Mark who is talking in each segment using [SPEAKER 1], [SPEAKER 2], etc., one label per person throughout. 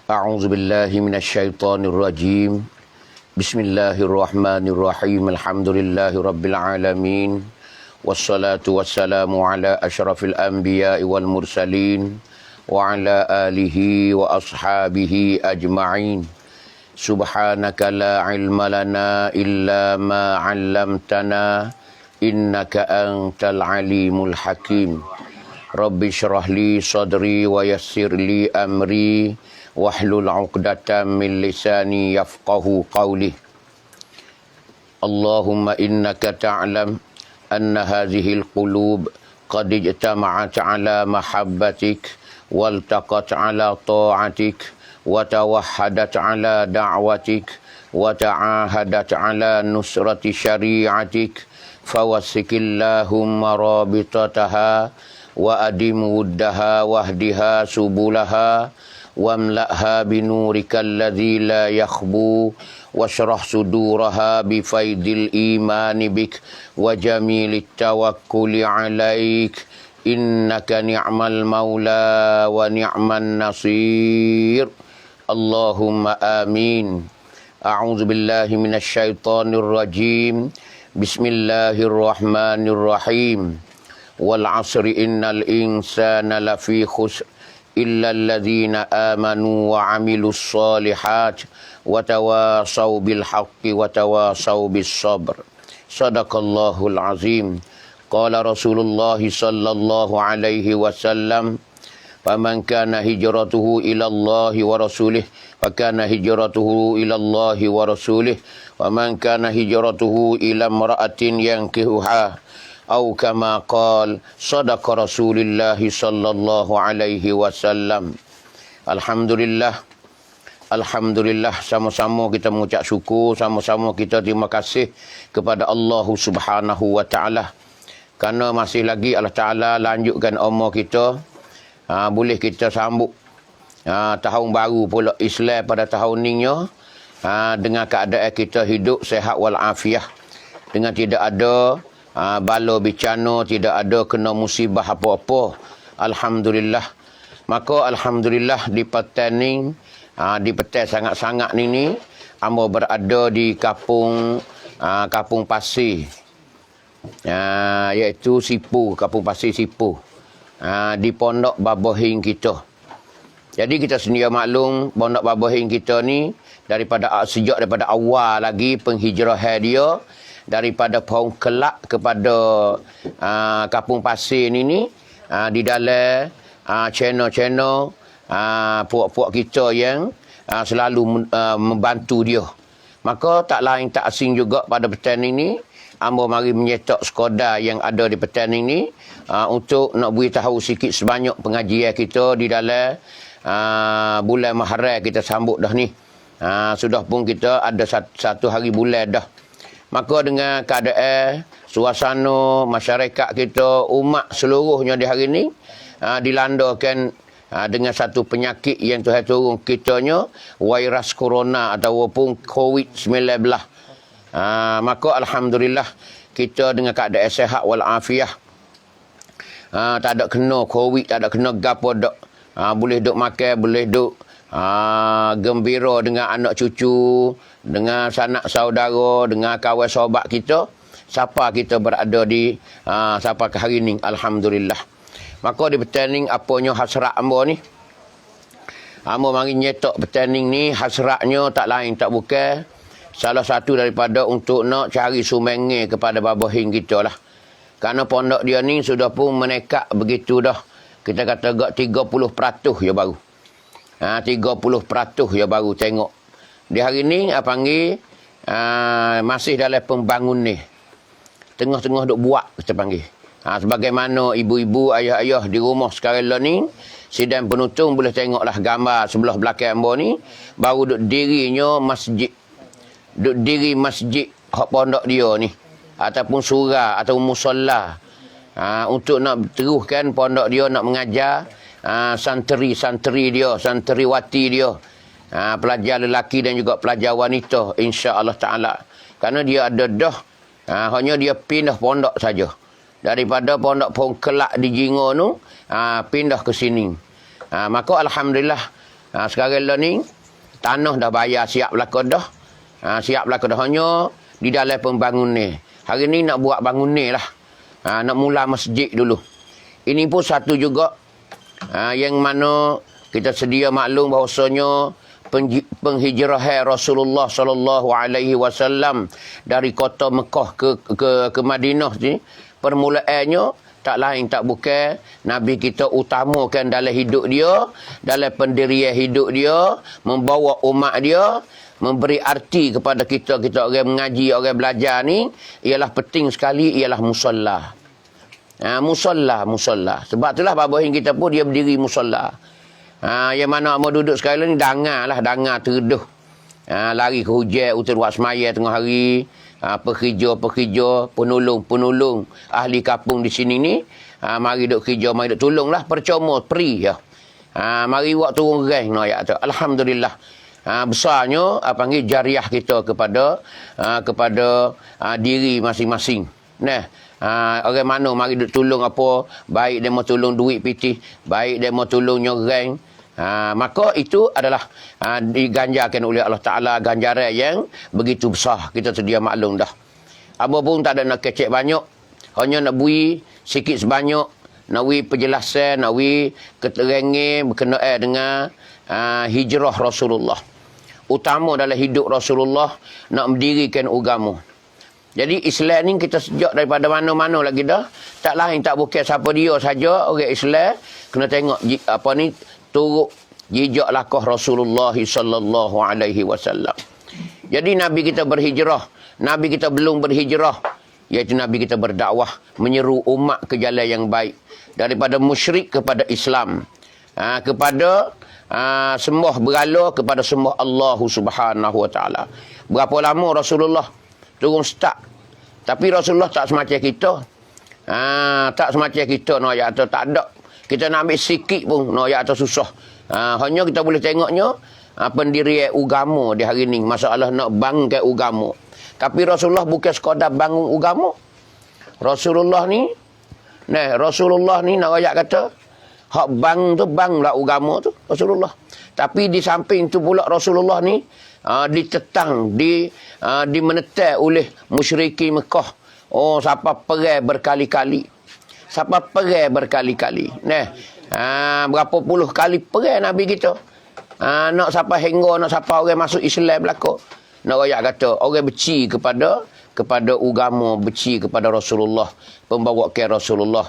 [SPEAKER 1] A'udzu billahi minasyaitonir rajim. Bismillahirrahmanirrahim. Alhamdulillahi rabbil alamin. Wassalatu wassalamu ala asyrafil anbiya'i wal mursalin wa ala alihi wa ashabihi ajma'in. Subhanaka la ilma lana illa ma 'allamtana innaka antal alimul hakim. Rabbi syrah li sadri wa yassir li amri wahlul 'uqdatam min lisani yafqahu qawli. Allahumma innaka ta'lam anna hadhihi al-qulub qad ijtama'at 'ala mahabbatik waltaqat 'ala ta'atik wa tawahhadat 'ala da'watik wa ta'ahadat 'ala nusrati syari'atik fawassikillahumma rabitataha wa adim wuddaha wahdiha subulaha wamla'ha binurika alladhi la yakhbu washrah suduraha bifaidil imani bik wa jamilit tawakkuli alaik innaka ni'mal maula wa ni'man nasir. Allahumma amin. A'udzu billahi minasyaitonir rajim. Bismillahirrahmanirrahim. Wal 'asri innal insana lafi khusr illa alladhina amanu wa 'amilus solihat wa tawasaw bil haqqi wa tawasaw bis sabr. Shadaqallahul azim. Qala Rasulullah sallallahu alaihi wasallam, faman kana hijratuhu ila Allah wa rasulih fa kana hijratuhu ila Allah wa rasulih wa man kana hijratuhu ila imra'atin yankihuha atau kama qala sadaqa Rasulullah sallallahu alaihi wasallam. Alhamdulillah, sama-sama kita mengucap syukur, sama-sama kita terima kasih kepada Allah Subhanahu wa taala kerana masih lagi Allah Taala lanjutkan umur kita. Boleh kita sambut tahun baru pula Islam pada tahun ni dengan keadaan kita hidup sehat wal afiah, dengan tidak ada bala bencana, tidak ada kena musibah apa-apa. Alhamdulillah. Maka alhamdulillah di petang sangat-sangat ni amba berada di kampung Pasir, iaitu Sipu, kampung Pasir Sipu, di Pondok Babohing kita. Jadi kita sedia maklum Pondok Babohing kita ni sejak daripada awal lagi penghijrahan dia daripada Pohon Kelak kepada Kampung Pasir ni di dalam channel puak-puak kita yang selalu membantu dia. Maka tak lain tak asing juga pada petang ini amba mari menyetak Skoda yang ada di petang ini untuk nak beritahu sikit sebanyak pengajian kita di dalam bulan Muharram kita sambut dah ni. Sudah pun kita ada satu hari bulan dah. Maka dengan keadaan suasana masyarakat kita, umat seluruhnya di hari ini dilandakan dengan satu penyakit yang Tuhan turun kitanya, virus corona ataupun COVID-19. Maka alhamdulillah kita dengan keadaan sehat wal afiah. Tak ada kena COVID, tak ada kena gapo dak. Boleh duk makan, boleh duk gembira dengan anak cucu, dengan sanak saudara, dengan kawan sahabat kita, siapa kita berada di siapa ke hari ni, alhamdulillah. Maka di petang apanya hasrat amba ni, amba mari nyetak petang ni, hasratnya tak lain tak bukan salah satu daripada untuk nak cari sumbangan kepada Babohing kita lah. Kerana pondok dia ni sudah pun menekat begitu dah, kita kata agak 30% ya baru. 30% ya baru tengok. Di hari ni panggil masih dalam pembangun ni. Tengah-tengah duk buat kita panggil. Sebagaimana ibu-ibu, ayah-ayah di rumah sekarang lah ni, sidang penonton boleh tengoklah gambar sebelah belakang amba ni, baru duk dirinya masjid. Duk diri masjid hak pondok dia ni, ataupun surau atau musalla, untuk nak teruskan pondok dia, nak mengajar santri-santri dia, santriwati dia, pelajar lelaki dan juga pelajar wanita, insya-Allah taala. Kerana dia ada dah, hanya dia pindah pondok saja. Daripada pondok Pohon Kelak di Jingo tu pindah ke sini. Maka alhamdulillah Sekarang lah ni, tanah dah bayar siap belakang dah. Siap belakang dah. Hanya di dalam pembangunan. Hari ni nak buat bangunan lah. Nak mula masjid dulu. Ini pun satu juga yang mana kita sedia maklum bahawasanya penghijrahan Rasulullah sallallahu alaihi wasallam dari kota Mekah ke Madinah ni, permulaannya tak lain tak bukan Nabi kita utamakan dalam hidup dia, dalam pendirian hidup dia, membawa umat dia, memberi arti kepada kita orang mengaji, orang belajar ni, ialah penting sekali, ialah musalla. Musalla. Sebab itulah babahin kita pun dia berdiri musalla. Yang mana mau duduk sekarang ni dangar tereduh. Lari ke hujan, utur buat semaya tengah hari. Pekerja, penolong, ahli kampung di sini ni. Mari duk kerja, mari duk tolonglah. Percuma, peri ya. Mari buat turun reng. No, ya, alhamdulillah. Besarnya panggil jariah kita kepada diri masing-masing. Orang mana mari duk tolong apa, baik dia mau tolong duit pitih, baik dia mau tolong nyoreng, maka itu adalah diganjarkan oleh Allah Ta'ala, ganjaran yang begitu besar. Kita sedia maklum dah. Apa pun tak ada nak kecek banyak, hanya nak bui sikit sebanyak, nak bui penjelasan, nak bui keterangan berkenaan dengan hijrah Rasulullah. Utama dalam hidup Rasulullah nak mendirikan agama. Jadi Islam ni kita sejak daripada mana-mana lagi dah. Tak lain tak bukan siapa dia saja orang Islam kena tengok apa ni turut jejak langkah Rasulullah sallallahu alaihi wasallam. Jadi Nabi kita berhijrah, Nabi kita belum berhijrah, iaitu Nabi kita berdakwah, menyeru umat ke jalan yang baik, daripada musyrik kepada Islam, kepada sembah berhala kepada sembah Allah Subhanahu wa taala. Berapa lama Rasulullah turun start? Tapi Rasulullah tak semacam kita. Tak semacam kita, no ayat tu tak ada. Kita nak ambil sikit pun, no ayat tu susah. Hanya kita boleh tengoknya pendirian agama di hari ni, masalah nak bangun agama. Tapi Rasulullah bukan sekadar bangun agama. Rasulullah ni nak ayat kata hak bang tu banglah agama tu Rasulullah. Tapi di samping tu pula Rasulullah ni ditetang, dimenetai oleh musyrikin Mekah. Siapa perang berkali-kali. Berapa puluh kali perang Nabi kita. Nak siapa hingga, nak siapa orang masuk Islam belaka. Nak ayat kata orang benci kepada agama, benci kepada Rasulullah, pembawa ke Rasulullah.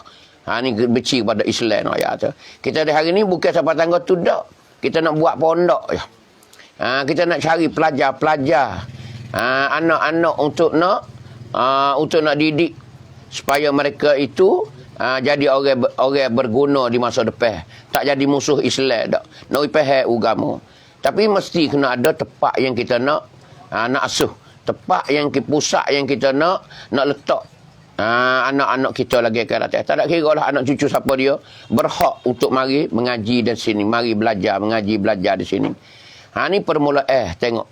[SPEAKER 1] Ni benci kepada Islam ayat tu. Kita di hari ni bukan siapa tangga tu dak. Kita nak buat pondok je. Kita nak cari pelajar-pelajar, anak-anak untuk nak didik supaya mereka itu jadi orang berguna di masa depan. Tak jadi musuh Islam dak. Nak faham agama. Tapi mesti kena ada tempat yang kita nak asuh. Tempat yang pusat yang kita nak letak anak-anak kita lagi akan datang. Tak ada kira lah anak cucu siapa dia berhak untuk mari mengaji di sini, mari belajar, mengaji belajar di sini. Ni permulaan tengok.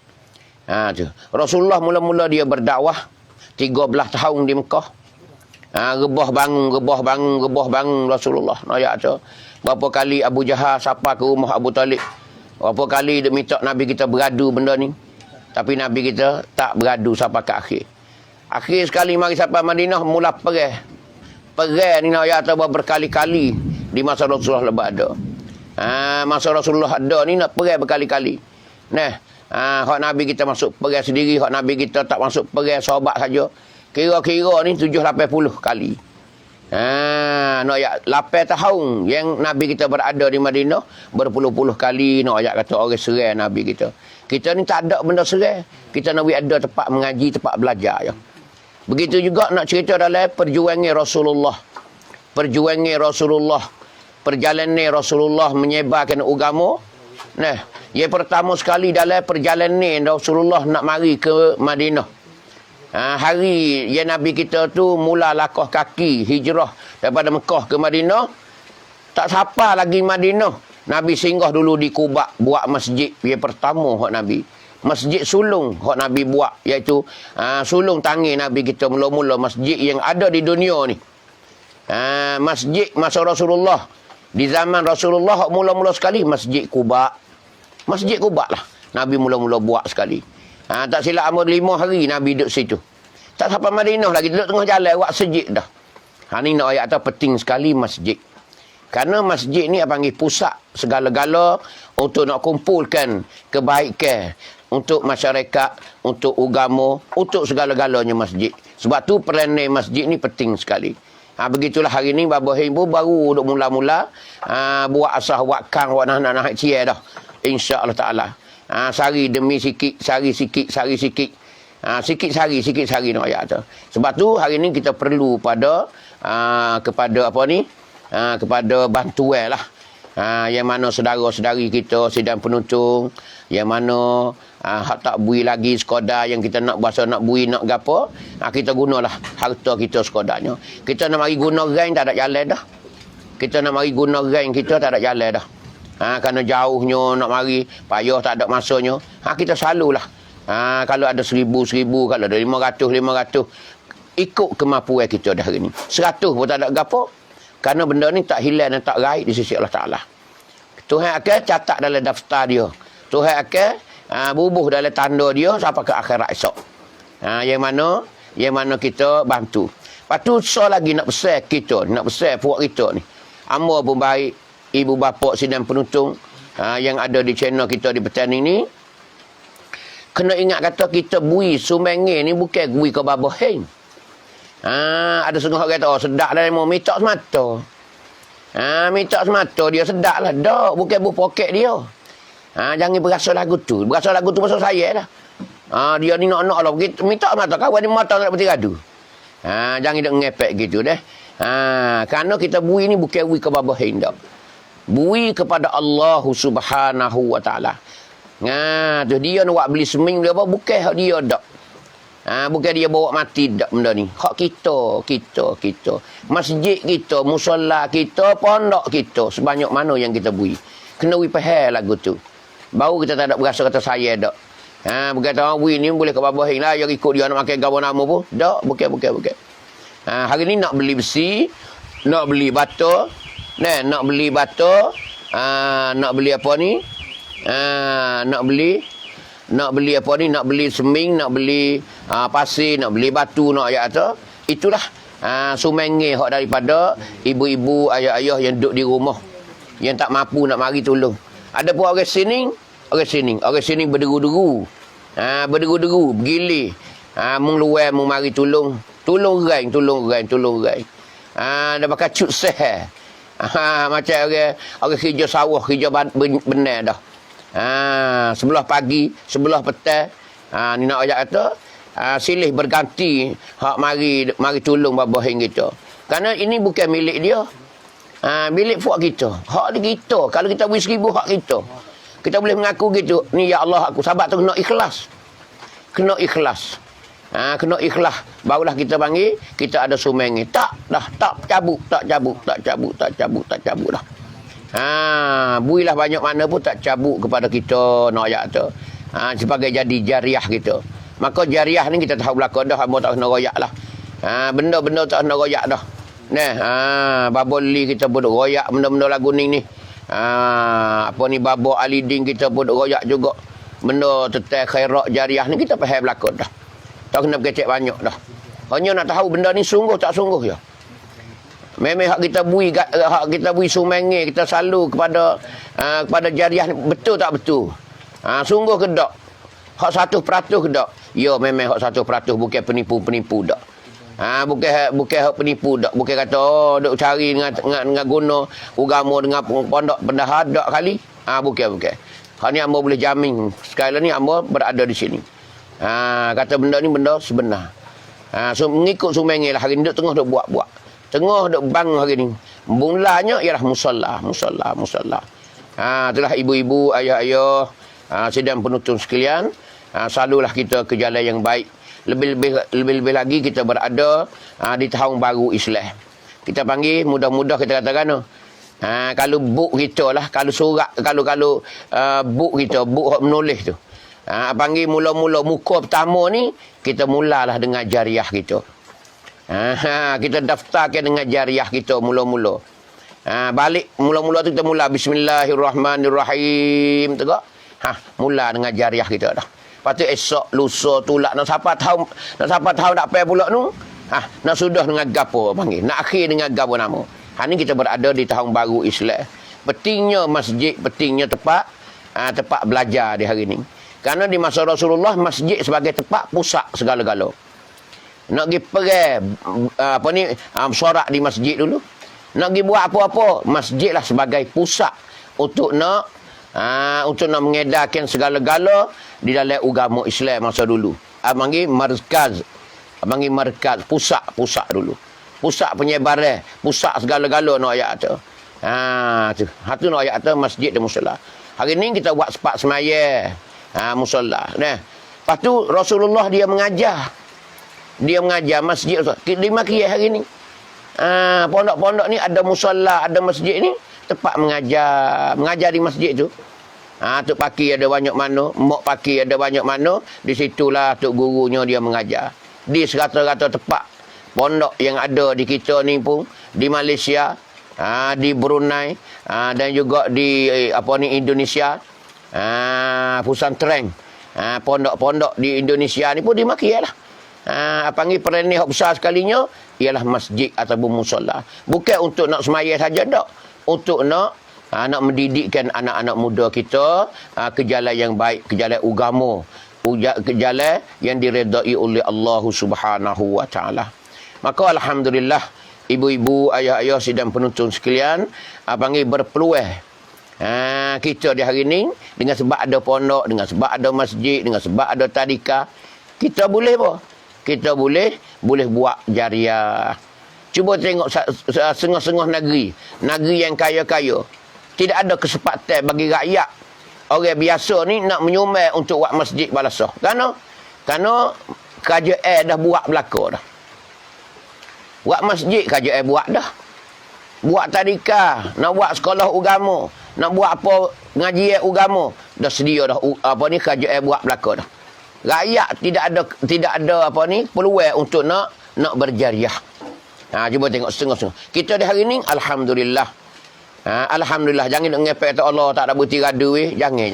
[SPEAKER 1] Tu. Rasulullah mula-mula dia berdakwah 13 tahun di Mekah. Rebah bangun Rasulullah. Ayat tu. Berapa kali Abu Jahal sapa ke rumah Abu Talib. Berapa kali dia minta Nabi kita beradu benda ni. Tapi Nabi kita tak beradu sampai ke akhir. Akhir sekali mari sampai Madinah mula perang. Perang ni ayat tu berkali-kali di masa Rasulullah lebih ada. Masa Rasulullah ada ni nak perang berkali-kali. Hak Nabi kita masuk perang sendiri, hak Nabi kita tak masuk perang sahabat saja. Kira-kira ni 7-80 kali. Nak ayat 8 tahun yang Nabi kita berada di Madinah, berpuluh-puluh kali nak ayat kata orang serang Nabi kita. Kita ni tak ada benda serang. Kita nak ada tempat mengaji, tempat belajar ya. Begitu juga nak cerita dalam perjuangan Rasulullah. Perjalanan Rasulullah menyebarkan agama. Yang pertama sekali dalam perjalanan Rasulullah nak mari ke Madinah. Hari yang Nabi kita tu mula langkah kaki hijrah daripada Mekah ke Madinah. Tak siapa lagi Madinah. Nabi singgah dulu di Quba buat masjid yang pertama hak Nabi. Masjid sulung hak Nabi buat, iaitu sulung tangi Nabi kita mula-mula masjid yang ada di dunia ni. Masjid masa Rasulullah, di zaman Rasulullah hak mula-mula sekali Masjid Quba. Masjid Quba lah. Nabi mula-mula buat sekali. Tak silap 5 hari Nabi duduk situ. Tak sampai Madinah lagi. Duduk tengah jalan buat masjid dah. Ni nak ayat atas penting sekali masjid. Karena masjid ni panggil pusat segala-gala untuk nak kumpulkan kebaikan untuk masyarakat, untuk agama, untuk segala-galanya masjid. Sebab tu peranan masjid ni penting sekali. Begitulah hari ni Babah Hing pun baru duk mula-mula buat asah wakang wak nak cia dah. Insya-Allah taala. Sari demi sikit, sari sikit, sari sikit. Sikit sari nak ayat tu. Sebab tu hari ni kita perlu pada kepada apa ni? Kepada bantuan lah. Yang mana saudara-saudari kita sidang penuntung, yang mana hak tak bui lagi sekadar yang kita nak bahasa nak bui nak gapo, kita gunalah harta kita sekadarnya. Kita nak mari guna rain tak ada jalan dah. Kita nak mari guna rain kita tak ada jalan dah. Kerana jauhnya nak mari, payah tak ada masanya. Kita selalulah. Kalau ada 1,000, kalau ada 500, ikut kemampuan kita dah hari ni. 100 pun tak ada gapo. Kerana benda ni tak hilang dan tak raib di sisi Allah Ta'ala. Tuhan akan catat dalam daftar dia. Tuhan akan bubuh dalam tanda dia sampai ke akhirat esok. Yang mana kita bantu. Lepas tu so lagi nak pesan kita, nak pesan puak kita ni. Amba pun baik, ibu bapa sidang penuntung yang ada di channel kita di petani ni. Kena ingat kata kita bui sumenge ni bukan bui ke Babah Hing. Ada setengah orang kata, sedap lah mau minta semata. Minta semata dia sedap lah. Tak, bukan buh poket dia. Jangan berasa lagu tu. Berasa lagu tu pasal saya lah. Dia ni nak-nak lah. Minta semata. Kawan ni mata nak bertiga tu. Jangan dia ngepek gitu deh. Kerana kita bui ni bukan bui ke Babah Hing tak. Bui kepada Allah Subhanahu wa ta'ala. Tu dia nak buat beli seming dia apa. Bukan hak dia tak. Bukan dia bawa mati dak benda ni. Hak kita. Masjid kita, musola kita, pondok kita. Sebanyak mana yang kita bui. Kena bui faham lagu tu. Baru kita tak ada berasa kata saya dak. Bukan tahu bui ni boleh ke Babah Hing lah. Yang ikut dia nak makan gawa nama pun. Dak, bukan. Hari ni nak beli besi. Nak beli batu. Nak beli batu. Nak beli apa ni? Nak beli apa ni, nak beli seming, nak beli pasir, nak beli batu, nak ayat tu. Itulah sumenge hak daripada ibu-ibu, ayah-ayah yang duduk di rumah. Yang tak mampu nak mari tolong. Ada pun orang sini berderu-deru. Berderu-deru, bergilir. Mung luar, mung mari tolong. Tolong rain. Dia pakai cut seh. Macam orang kerja sawah, kerja benar dah. Sebelah pagi, sebelah petang, ni nak ajak kata, silih berganti hak mari tolong Babah Hing kita. Kerana ini bukan milik dia. Milik puak kita. Hak di kita. Kalau kita beri 1,000 hak kita. Kita boleh mengaku gitu, ni ya Allah aku. Sahabat tu kena ikhlas. Kena ikhlas. Barulah kita panggil, kita ada sumengi. Tak cabut dah. Builah banyak mana pun tak cabut kepada kita nak ayat tu. Sebagai jadi jariah kita. Maka jariah ni kita tahu belakang dah, hamba tak kena royak lah. Benda-benda tak kena royak dah. Baboli kita pun royak benda-benda lagu ni. Apa ni Babo Alidin kita pun royak juga. Benda tentang khairat jariah ni kita faham belakang dah. Tak kena berkecek banyak dah. Hanya nak tahu benda ni sungguh tak sungguh ya. Memang hak kita bui sumenge, kita selalu kepada jariah ni, betul tak betul? Sungguh ke tak? Hak 1% ke tak? Ya, memang hak 1%, bukan penipu-penipu tak. Bukan hak penipu tak. Bukan kata duk cari dengan guna agama dengan pondok pendahar tak kali. Bukan. Hak ni hamba boleh jamin. Sekali ni hamba berada di sini. Kata benda ni benda sebenar. So mengikut sumenge lah hari ni duk tengah duk buat. Tengah duk bang hari ni. Mulanya ialah musola. Itulah ibu-ibu, ayah-ayah, sidang penonton sekalian. Selalulah kita ke jalan yang baik. Lebih-lebih lagi kita berada di tahun baru Islam. Kita panggil mudah-mudah kita katakan. Kalau buk kita lah, kalau surat, kalau buk kita, buk hak menulis tu. Panggil mula-mula muka pertama ni, kita mulalah dengan jariah kita. Kita daftarkan dengan jariah kita mula-mula. Balik mula-mula tu kita mula Bismillahirrahmanirrahim. Tengok. Mula dengan jariah kita dah. Lepas tu esok, lusa, tulak, nak siapa tahu nak pay pula tu. Nak sudah dengan gapo panggil. Nak akhir dengan gapo nama. Ni kita berada di tahun baru Islam. Pentingnya masjid, pentingnya tempat belajar di hari ni. Kerana di masa Rasulullah, masjid sebagai tempat pusat segala-gala. Nak pergi sorak di masjid dulu. Nak pergi buat apa-apa, masjid lah sebagai pusat untuk nak mengedarkan segala-gala di dalam agama Islam masa dulu. Panggil markaz, pusat dulu. Pusat penyebaran, pusat segala-gala nak ayat tu. Tu nak ayat tu masjid dan musalla. Hari ni kita buat sepak semaya. Musalla. Lepas tu Rasulullah dia mengajar masjid. Di Makkah hari ni. Pondok-pondok ni ada musalla, ada masjid ni. Tempat mengajar di masjid tu. Tok Paki ada banyak mana, Mok Paki ada banyak mana, di situlah tok gurunya dia mengajar. Di serata-rata tempat pondok yang ada di kita ni pun, di Malaysia, di Brunei, dan juga di Indonesia, pesantren, pondok-pondok di Indonesia ni pun dimakai lah. Panggil perenih besar sekalinya ialah masjid ataupun musalla. Bukan untuk nak semaya saja tak, untuk nak mendidikkan anak-anak muda kita ke jalan yang baik, ke jalan agama, ke jalan yang diredai oleh Allah Subhanahu wa taala. Maka alhamdulillah ibu-ibu, ayah-ayah sidang penonton sekalian, panggil berpeluang kita di hari ni dengan sebab ada pondok, dengan sebab ada masjid, dengan sebab ada tadika, kita boleh apa? Kita boleh buat jariah. Cuba tengok setengah-setengah negeri yang kaya-kaya, tidak ada kesempatan bagi rakyat orang biasa ni nak menyumbang untuk buat masjid balasah. Kerana kerajaan dah buat belaka dah. Buat masjid kerajaan buat dah. Buat tadika, nak buat sekolah agama, nak buat apa ngaji agama, dah sedia dah kerajaan buat belaka dah. Rakyat tidak ada peluang untuk nak berjariah. Cuba tengok setengah-setengah. Kita di hari ni alhamdulillah. Alhamdulillah, jangan nak ngepek kata Allah tak ada bukti rada weh. Jangan.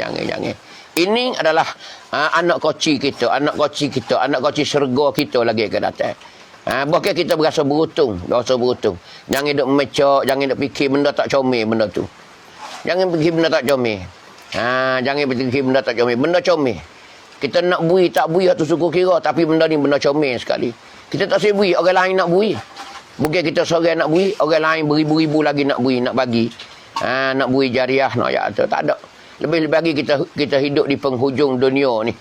[SPEAKER 1] Ini adalah anak koci kita, anak koci syurga kita lagi akan datang. Bukan kita berasa beruntung. Jangan duk mecak, jangan duk fikir benda tak comel benda tu. Jangan fikir benda tak comel. Benda comel. Kita nak bui tak bui tu suku kira, tapi benda ni benda comel sekali. Kita tak boleh bui, orang lain nak bui. Bukan kita seorang nak bui, orang lain beribu-ribu lagi nak bui, nak bagi. Nak bui jariah, nak ayat tu. Tak ada. Lebih-lebih lagi kita hidup di penghujung dunia ni.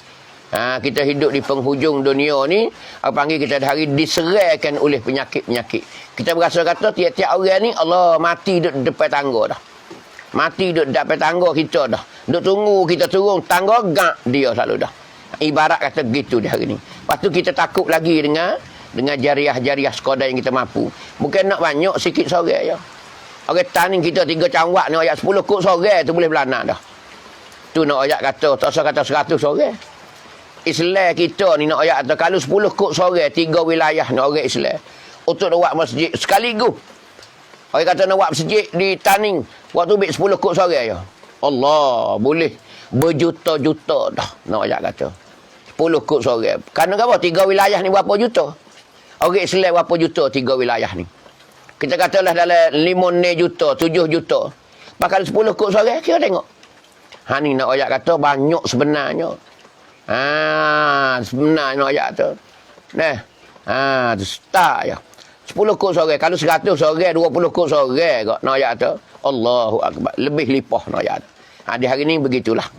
[SPEAKER 1] Kita hidup di penghujung dunia ni, panggil kita hari diserahkan oleh penyakit-penyakit. Kita berasa kata tiap-tiap orang ni Allah mati duduk depan tangga dah. Mati duduk depan tangga kita dah. Duduk tunggu kita turun tangga, gak dia selalu dah. Ibarat kata gitu di hari ni. Lepas tu kita takut lagi dengan jariah-jariah sekadar yang kita mampu. Bukan nak banyak, sikit sore je. Orang tani kita 3 cangwak nak ayat 10 kut sore tu boleh belanak dah. Tu nak ayat kata, tak usah kata 100 sore. Islam kita ni nak ayat kata kalau 10 kut sore 3 wilayah nak orang Islam untuk nak buat masjid sekaligus. Orang kata nak buat masjid di Taning, waktu ambil 10 kut sore je. Allah, boleh berjuta-juta dah nak ayat kata. 10 kut sore. Kerana apa? 3 wilayah ni berapa juta? Orang Islam berapa juta 3 wilayah ni? Kita katalah dalam 5 juta, 7 juta. Bakal 10 kut sore, kira tengok. Ni nak ayat kata banyak sebenarnya. Sebenarnya ayat tu. Tu start je. 10 kut sore. Kalau 100 sore, 20 kut sore kok nak ayat tu. Allahu Akbar. Lebih lipah nak ayat tu. Di hari ni begitulah.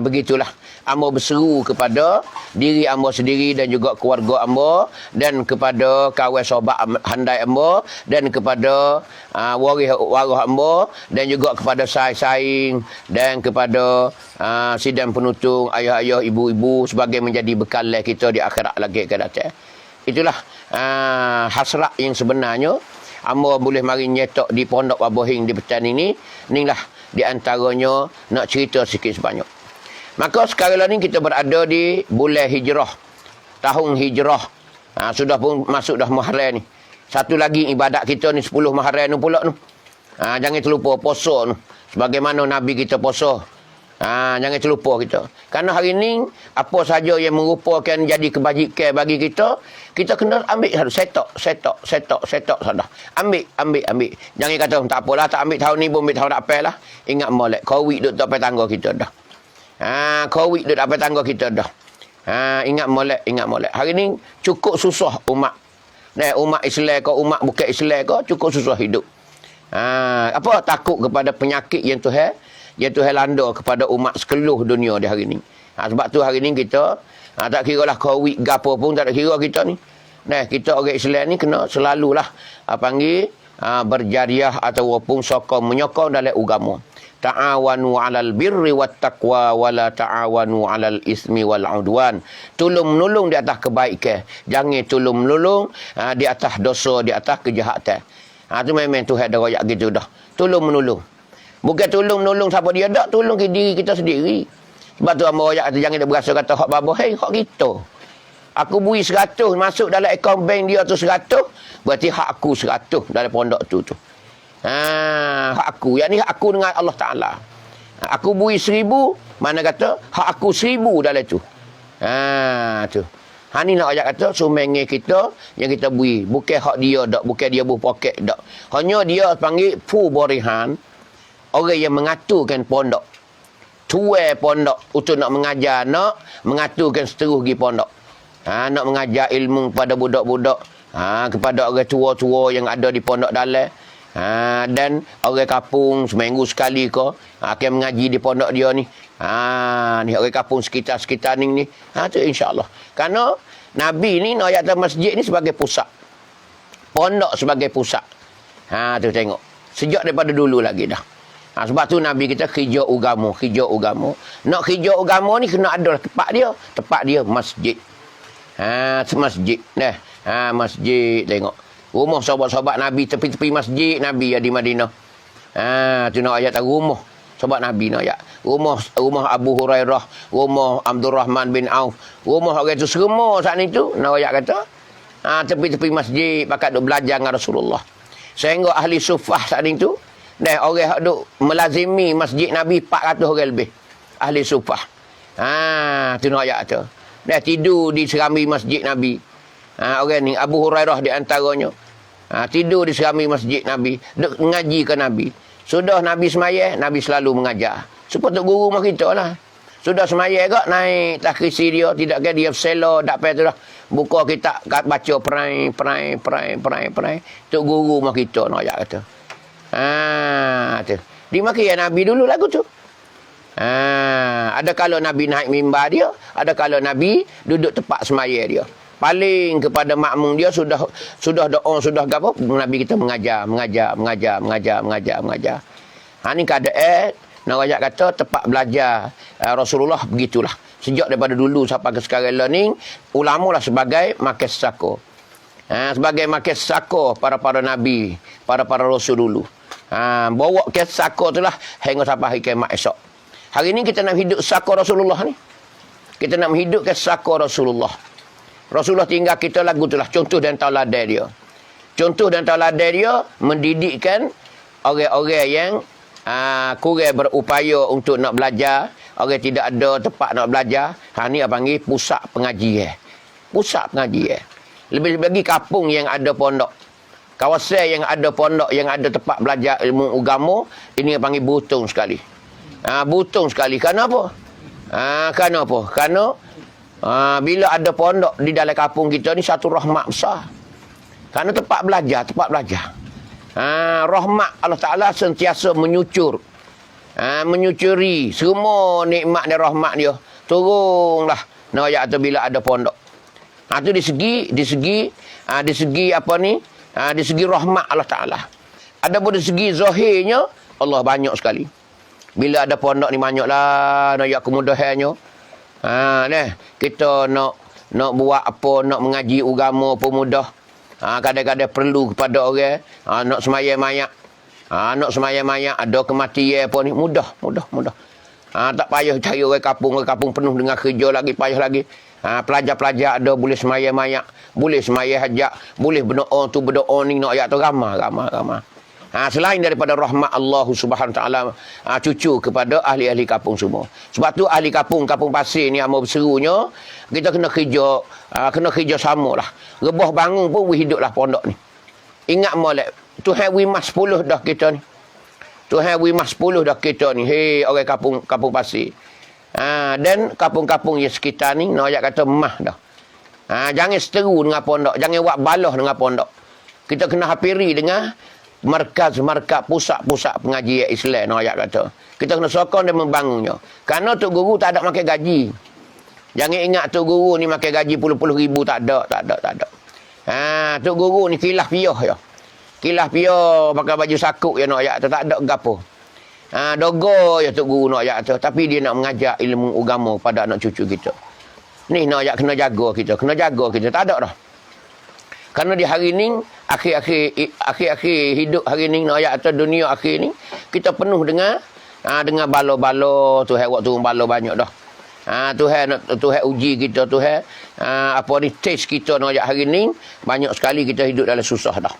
[SPEAKER 1] Begitulah. Amba berseru kepada diri amba sendiri dan juga keluarga amba dan kepada kawan sahabat handai amba dan kepada waris amba dan juga kepada saing-saing dan kepada sidang penutung ayah-ayah, ibu-ibu sebagai menjadi bekal kita di akhirat lagi akan datang. Itulah hasrat yang sebenarnya amba boleh mari nyetok di pondok Babohing di Petan ini. Inilah di antaranya nak cerita sikit sebanyak. Maka sekarang ni kita berada di bulan hijrah. Tahun hijrah. Sudah pun masuk dah Muharram ni. Satu lagi ibadat kita ni 10 Muharram ni pula ni. Jangan terlupa puasa ni. Sebagaimana Nabi kita puasa. Jangan terlupa kita. Kerana hari ni, apa saja yang merupakan jadi kebajikan bagi kita, kita kena ambil harus setok sadah. Ambil. Jangan kata, tak apalah, tak ambil tahun ni, ambil tahun depan lah. Ingat molek, COVID duduk tak sampai tangga kita dah. COVID duduk tak sampai tangga kita dah. Ingat molek. Hari ni, cukup susah umat. Umat Islam ke, umat bukan Islam ke, cukup susah hidup. Apa takut kepada penyakit yang Tuhan landa kepada umat sekeluruh dunia di hari ni. Sebab tu hari ni kita tak kira lah COVID gapo pun tak ada kira kita ni. Kita orang Islam ni kena selalulah panggil berjariah ataupun sokong menyokong dalam agama. Ta'awanu 'alal birri wat taqwa wala ta'awanu 'alal ismi wal 'udwan. Tolong menolong di atas kebaikan, jangan tolong menolong di atas dosa, di atas kejahatan. Tu memang Tuhan dah royak gitu dah. Tolong menolong. Bukan tolong menolong siapa dia dak, tolong ke diri kita sendiri. Sebab tu hamba royak kata jangan dia berasa kata hak babo, hak kita. Aku beri 100 masuk dalam akaun bank dia tu 100, berarti hak aku 100 dalam pondok tu. Hak aku. Yang ni hak aku dengan Allah Ta'ala. Aku beri 1000, mana kata hak aku 1000 dalam tu. Tu. Ni nak ayat kata sumbangan kita yang kita beri. Bukan hak dia dak, bukan dia buh poket dak. Hanya dia panggil fu borihan. Orang yang mengaturkan pondok. Tuai pondok untuk nak mengajar, nak mengaturkan seterus pergi pondok. Nak mengajar ilmu kepada budak-budak. Kepada orang tua-tua yang ada di pondok dalam. Dan orang kampung seminggu sekali ke akan mengaji di pondok dia ni. Ni orang kampung sekitar-sekitar ni. Tu insya-Allah. Kerana Nabi ni nak ayat masjid ni sebagai pusat. Pondok sebagai pusat. Tu tengok. Sejak daripada dulu lagi dah. Sebab tu Nabi kita hijau agama. Nak hijau agama ni kena ada tempat dia. Tempat dia masjid. Masjid. Masjid tengok. Rumah sahabat-sahabat Nabi, tepi-tepi masjid Nabi di Madinah. Tu nak ayat rumah sahabat Nabi nak ayat. Rumah Abu Hurairah, rumah Abdul Rahman bin Auf, rumah orang tu semua saat ni tu nak ayat kata. Tepi-tepi masjid pakat duk belajar dengan Rasulullah. Sehingga ahli sufah saat ni tu, orang duk melazimi masjid Nabi 400 orang lebih. Ahli sufah. Tu nak ayat tu. Tidur di serambi masjid Nabi. Orang ni Abu Hurairah di antaranya. Tidur di serami masjid Nabi, duk mengaji ke Nabi. Sudah Nabi semaya, Nabi selalu mengajar. Seperti guru mak kita lah. Sudah semaya ke naik takrisi dia, tidak ke dia selo tak apa tu dah. Buka kitab baca perai. Tu guru mak kita nak ayat kata. Tu. Di maki ya Nabi dulu lagu tu. Ada kalau Nabi naik mimbar dia, ada kalau Nabi duduk tempat semaya dia. Paling kepada makmum dia sudah doa, sudah apa, Nabi kita mengajar. Ni keadaan nak ayat kata tempat belajar Rasulullah begitulah. Sejak daripada dulu sampai ke sekarang ni, ulama lah sebagai makes sako. Sebagai makes sako para nabi, para rasul dulu. Bawa ke sako tu lah hingga sampai hari kiamat esok. Hari ni kita nak hidup sako Rasulullah ni. Kita nak menghidupkan sako Rasulullah. Rasulullah tinggal kita lagu itulah contoh dan tauladan dia. Contoh dan tauladan dia mendidikkan orang-orang yang kurang berupaya untuk nak belajar, orang tidak ada tempat nak belajar. Ni apa panggil pusat pengajian. Pusat pengajian. Lebih lagi kampung yang ada pondok. Kawasan yang ada pondok, yang ada tempat belajar ilmu agama, ini apa panggil butung sekali. Butung sekali. Kenapa? Kerana bila ada pondok di dalam kampung kita ni satu rahmat besar. Kerana tempat belajar. Rahmat Allah Ta'ala sentiasa menyucuri semua nikmat dan rahmat dia. Turunlah nak ayat tu bila ada pondok. Tu di segi apa ni? Di segi rahmat Allah Ta'ala. Ada pun di segi zahirnya Allah banyak sekali. Bila ada pondok ni banyaklah nak ayat kemudahannya. Kita nak buat apa, nak mengaji agama apa mudah. Kadang-kadang perlu kepada orang nak sembahyang mayat. Nak sembahyang mayat ada kematian apa ni mudah. Tak payah cari orang kampung penuh dengan kerja lagi, payah lagi. Pelajar-pelajar ada boleh sembahyang mayat, boleh sembahyang hajat, boleh berdoa tu berdoa ni nak ayat tu ramai. Selain daripada rahmat Allah Subhanahu Taala, cucu kepada ahli-ahli kampung semua. Sebab tu ahli kampung pasir ni amat berserunya, kita kena kerja sama lah. Rebah bangun pun hiduplah pondok ni. Ingat molek, Tuhan wimah 10 dah kita ni. Tuhan wimah 10 dah kita ni. Hei orang kampung pasir. Dan kampung-kampung yang sekitar ni, nak ayat kata mah dah. Jangan seteru dengan pondok, jangan buat balah dengan pondok. Kita kena hapiri dengan markaz-markaz, pusat-pusat pengajian Islam, nak ayat kata. Kita kena sokong dan membangunnya. Kerana Tok Guru tak ada makan gaji. Jangan ingat Tok Guru ni makan gaji puluh-puluh ribu, tak ada. Tok Guru ni kilah piyah ya. Kilah piyah pakai baju sakuk ya, nak ayat tu, tak ada gapo. Dogo ya Tok Guru nak ayat tu, tapi dia nak mengajar ilmu agama pada anak cucu kita. Ni nak ayat kena jaga kita, tak ada dah. Kerana di hari ni, akhir-akhir hidup hari ni, nak ayat tu dunia akhir ni, kita penuh dengan balo-balo. Tuhan buat turun balo banyak dah. Tuhan uji kita, Tuhan test kita nak ayat hari ni, banyak sekali kita hidup dalam susah dah.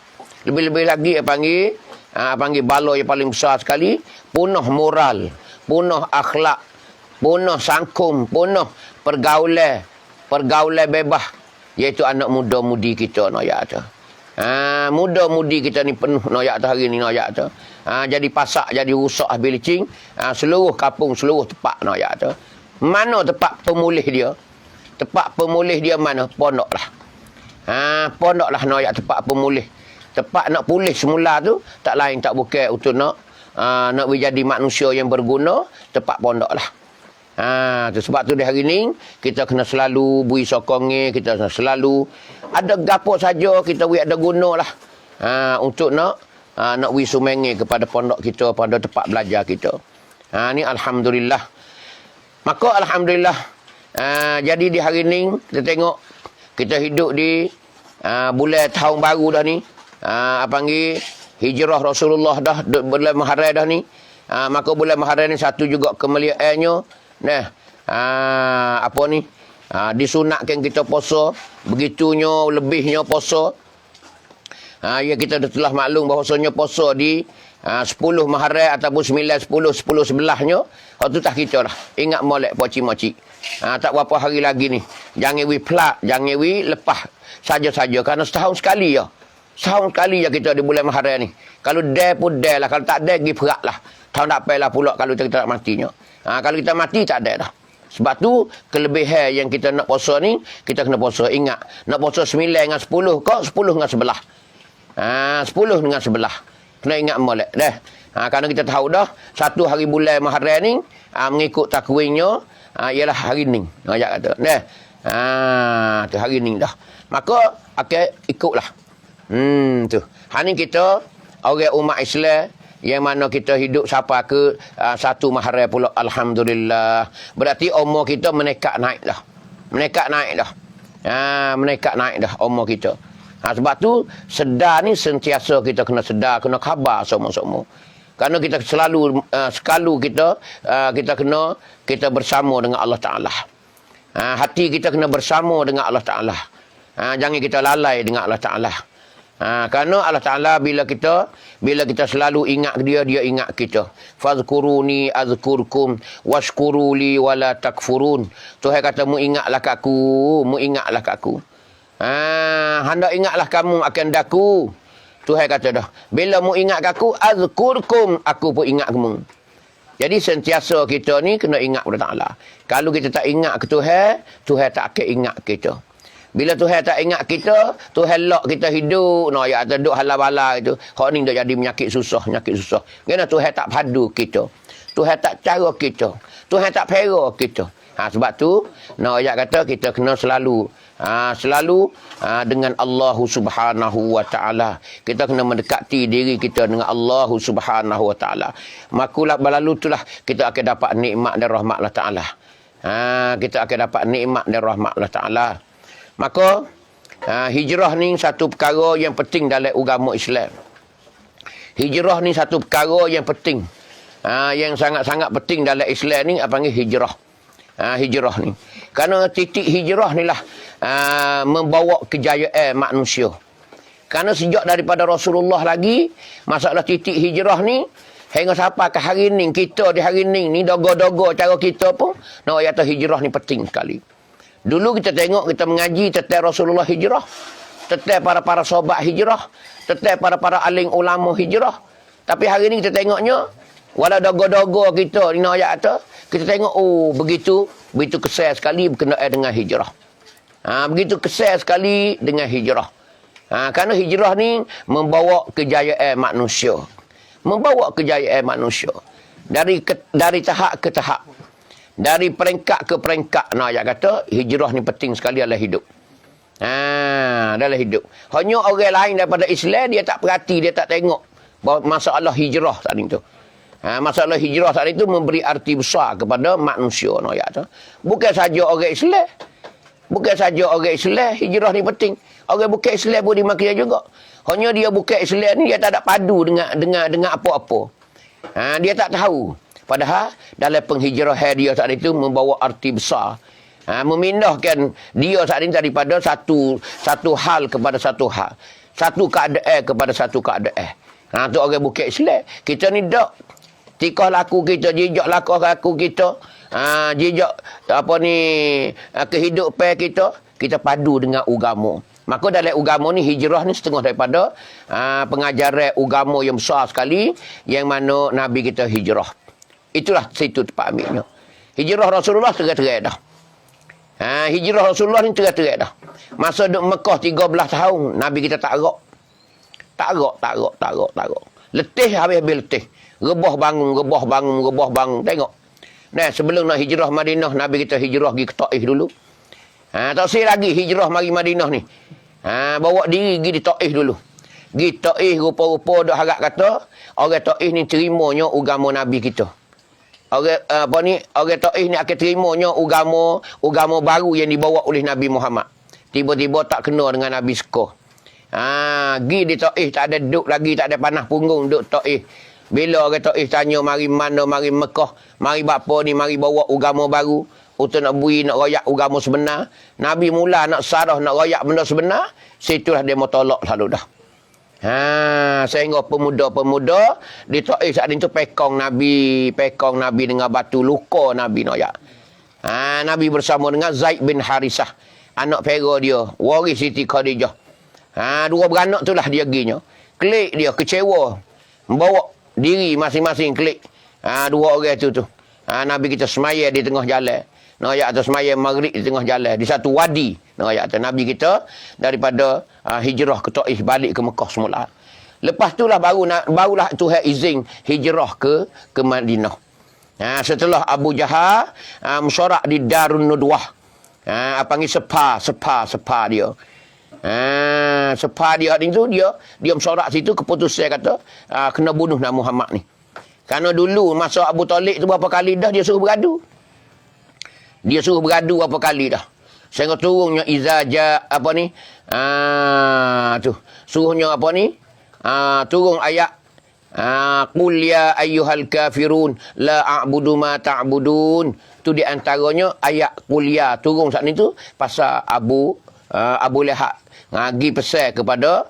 [SPEAKER 1] Lebih-lebih lagi panggil balo yang paling besar sekali, punah moral, punah akhlak, punah sangkum, punah pergaulan bebas, iaitu anak muda-mudi kita nak ayat tu. Muda-mudi kita ni penuh nak ayat tu hari ni, nak ayat tu. Jadi pasak, jadi rusak, bilicing, seluruh kampung, seluruh tempat nak ayat tu. Mana tempat pemulih dia? Tempat pemulih dia mana? Pondok lah. Pondok lah nak ayat tempat pemulih. Tempat nak pulih semula tu, tak lain tak bukan untuk nak menjadi manusia yang berguna, tempat pondok lah. Sebab tu di hari ni, kita kena selalu bui sokongnya, kita kena selalu, ada gapo saja kita ada guna lah. Untuk nak bui sumenge kepada pondok kita, pada tempat belajar kita. Ni Alhamdulillah. Maka Alhamdulillah, jadi di hari ni, kita tengok, kita hidup di bulan tahun baru dah ni. Hijrah Rasulullah dah, bulan Muharram dah ni. Maka bulan Muharram ni satu juga kemuliaannya. Disunatkan kita puasa, begitunya lebihnya puasa. Ya kita dah telah maklum bahawasanya puasa di 10 Muharram ataupun 9, 10, 11nya. Waktu tak kita lah. Ingat molek poci-moci. Tak berapa hari lagi ni. Jangan plak, jangan lepas saja-saja. Kerana setahun sekali ya. Setahun sekali ya kita di bulan Muharram ni. Kalau dia pun dia lah. Kalau tak dia, pergi perak lah. Tahun tak payah lah pula kalau kita tak matinya. Kalau kita mati, tak ada dah. Sebab tu, kelebihan yang kita nak puasa ni, kita kena puasa. Ingat, nak puasa 9 dengan 10 kok, 10 dengan 11. 10 dengan 11. Kena ingat molek dah. Kerana kita tahu dah, satu hari bulan Muharram ni, mengikut takwinnya, ialah hari ni. Ayat kata. Tu hari ni dah. Maka, ikutlah. Tu. Hari ni kita, orang umat Islam, yang mana kita hidup sampai ke 1 Muharram pula, Alhamdulillah. Berarti umur kita menekat naik dah. Menekat naik dah umur kita. Sebab tu sedar ni sentiasa kita kena sedar, kena khabar semua-semua. Kerana kita selalu kita bersama dengan Allah Taala. Hati kita kena bersama dengan Allah Taala. Jangan kita lalai dengan Allah Taala. Kerana Allah Ta'ala bila kita selalu ingat dia ingat kita. Fazkuruni azkurkum washkuruli wala takfurun. Tuhan kata, mu ingatlah kat aku. Hendak ingatlah kamu akan daku. Tuhan kata dah. Bila mu ingat kat aku, azkurkum, aku pun ingat kamu. Jadi sentiasa kita ni kena ingat Allah Ta'ala. Kalau kita tak ingat ke Tuhan, Tuhan tak akan ingat kita. Bila Tuhan tak ingat kita, Tuhan lock kita hidup. Ya, duduk halal-bala itu. Hak ni dah jadi penyakit susah. Kerana Tuhan tak padu kita. Tuhan tak cara kita. Tuhan tak pera kita. Sebab tu, ayat kata kita kena selalu dengan Allah Subhanahu wa Ta'ala. Kita kena mendekati diri kita dengan Allah Subhanahu wa Ta'ala. Makulah berlalu itulah kita akan dapat nikmat dan rahmat Allah Ta'ala. Kita akan dapat nikmat dan rahmat Allah Ta'ala. Maka hijrah ni satu perkara yang penting dalam agama Islam. Hijrah ni satu perkara yang penting. Yang sangat-sangat penting dalam Islam ni apa panggil hijrah. Hijrah ni. Kerana titik hijrah ni lah membawa kejayaan manusia. Kerana sejak daripada Rasulullah lagi, masalah titik hijrah ni, hingga sampai ke hari ni, kita di hari ni dogo-dogo cara kita pun, nak kata hijrah ni penting sekali. Dulu kita tengok, kita mengaji tentang Rasulullah hijrah, tentang para sahabat hijrah, tentang para alim ulama hijrah. Tapi hari ni kita tengoknya, walau dogo-dogo kita, ni nak kata, kita tengok, oh begitu kesal sekali berkenaan dengan hijrah. Begitu kesal sekali dengan hijrah. Kerana hijrah ni membawa kejayaan manusia. Membawa kejayaan manusia. Dari tahap ke tahap. Dari peringkat ke peringkat. Nah, ayat kata, hijrah ni penting sekali dalam hidup. Dalam hidup. Hanya orang lain daripada Islam, dia tak perhati, dia tak tengok bahawa masalah hijrah tadi tu. Masalah hijrah tadi tu memberi arti besar kepada manusia. Nah, ayat tu. Bukan saja orang Islam. Bukan saja orang Islam, hijrah ni penting. Orang bukan Islam pun dimaksudkan juga. Hanya dia bukan Islam ni, dia tak ada padu dengan apa-apa. Dia tak tahu. Padahal dalam penghijrahan dia saat itu membawa arti besar. Memindahkan dia saat ini daripada satu hal kepada satu hal. Satu keadaan kepada satu keadaan. Tu orang bukan Islam. Kita ni tak. Tikah laku kita, jejak laku kita. Jejak kehidupan kita padu dengan agama. Maka dalam agama ni hijrah ni setengah daripada pengajaran agama yang besar sekali yang mana Nabi kita hijrah. Itulah situ tempat ambilnya. Hijrah Rasulullah terang-terang dah. Hijrah Rasulullah ni terang-terang dah. Masa duduk Mekah 13 tahun, Nabi kita tak agak. Tak agak. Letih habis-habis letih. Rebah bangun. Tengok. Nah, sebelum nak hijrah Madinah, Nabi kita hijrah pergi ke Taif dulu. Tak usah lagi hijrah mari Madinah ni. Bawa diri pergi di Taif dulu. Pergi Taif rupa-rupa dah harap kata, orang Taif ni terimanya agama Nabi kita. Orang Taif ni akan terimanya agama baru yang dibawa oleh Nabi Muhammad. Tiba-tiba tak kena dengan Nabi suka. Pergi di Taif tak ada duduk lagi, tak ada panah punggung duduk Taif. Bila orang Taif tanya mari mana, mari Mekah, mari bapa ni, mari bawa agama baru, untuk nak bui, nak royak agama sebenar. Nabi mula nak sarah, nak royak benda sebenar, situlah dia mau tolak selalu dah. Sehingga pemuda-pemuda di Taif saat itu pekong Nabi dengan batu, luka Nabi nak royak. Nabi bersama dengan Zaid bin Harisah, anak pera dia, waris Siti Khadijah. Dua beranak itulah dia ginya. Klik dia, kecewa. Membawa diri masing-masing klik. Dua orang tu. Nabi kita semaya di tengah jalan. Ayat tu semaya maghrib di tengah jalan. Di satu wadi. Ayat tu Nabi kita daripada hijrah ke Taif balik ke Mekah semula. Lepas itulah barulah Tuhan izin hijrah ke Madinah. Setelah Abu Jahal mesyuarat di Darun Nadwah. Panggil sepa dia. Sepa dia ni tu dia mesyuarat situ, keputusan kata kena bunuh Nabi Muhammad ni. Kerana dulu masa Abu Talib tu berapa kali dah dia suruh bergaduh. Dia suruh bergaduh berapa kali dah. Sehingga turunnya izaja tu. Suruhnya turun ayat qul ya ayyuhal kafirun la a'budu ma ta'budun. Tu di antaranya ayat qul ya turun saat ni tu pasal Abu Lahab ngagi pesan kepada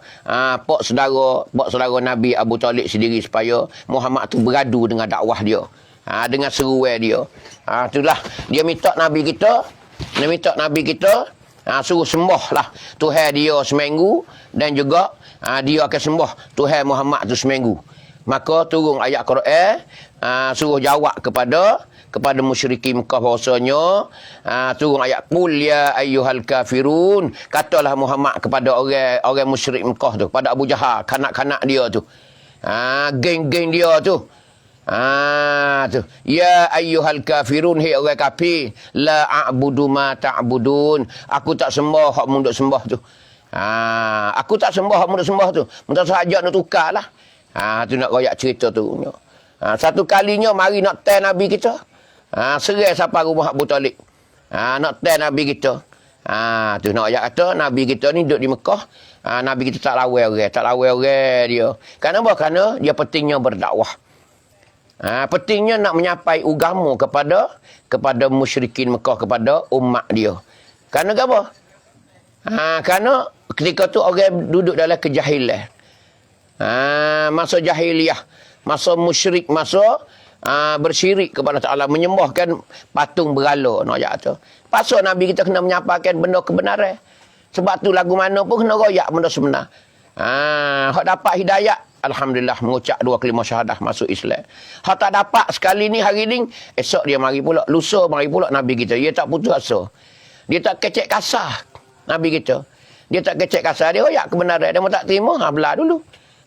[SPEAKER 1] pak saudara Nabi Abu Talib sendiri supaya Muhammad tu beradu dengan dakwah dia, dengan seruan dia. Itulah dia minta Nabi kita suruh sembahlah Tuhan dia seminggu, dan juga dia akan sembah Tuhan Muhammad tu seminggu. Maka turun ayat Quran suruh jawab kepada musyrikin Mekah bahawasanya turun ayat qul ya ayyuhal kafirun, katalah Muhammad kepada orang musyrik Mekah tu, pada Abu Jahal, kanak-kanak dia tu, geng-geng dia tu, ya ayyuhal kafirun, hei orang kafir, la a'budu ma ta'budun, aku tak sembah hak munduk sembah tu. Aku tak sembah hak munduk sembah tu. Minta sahaja nak tukarlah. Tu nak royak cerita tu. Satu kalinya mari nak tell Nabi kita. Serai sampai rumah Abu Talib. Nak tell Nabi kita. Tu nak royak kata Nabi kita ni duduk di Mekah. Nabi kita tak lawai orang dia. Kenapa? Kerana dia pentingnya berdakwah. Pentingnya nak menyapai agama kepada musyrikin Mekah, kepada umat dia. Kerana apa? Kerana ketika tu orang duduk dalam kejahilan. Masa jahiliyah, masa musyrik, masa bersyirik kepada Ta'ala, menyembahkan patung berhala. Tu. Pasal Nabi kita kena menyampaikan benda kebenaran. Sebab tu lagu mana pun kena royak benda sebenar. Hak dapat hidayat, alhamdulillah, mengucap 2 kalimah syahadah, masuk Islam. Hak tak dapat sekali ni, hari ni, esok dia mari pula, lusa mari pula Nabi kita. Dia tak putus asa. Dia tak kecek kasar Nabi kita. Dia tak kecek kasar, dia royak kebenaran. Dia mau tak terima, belah dulu.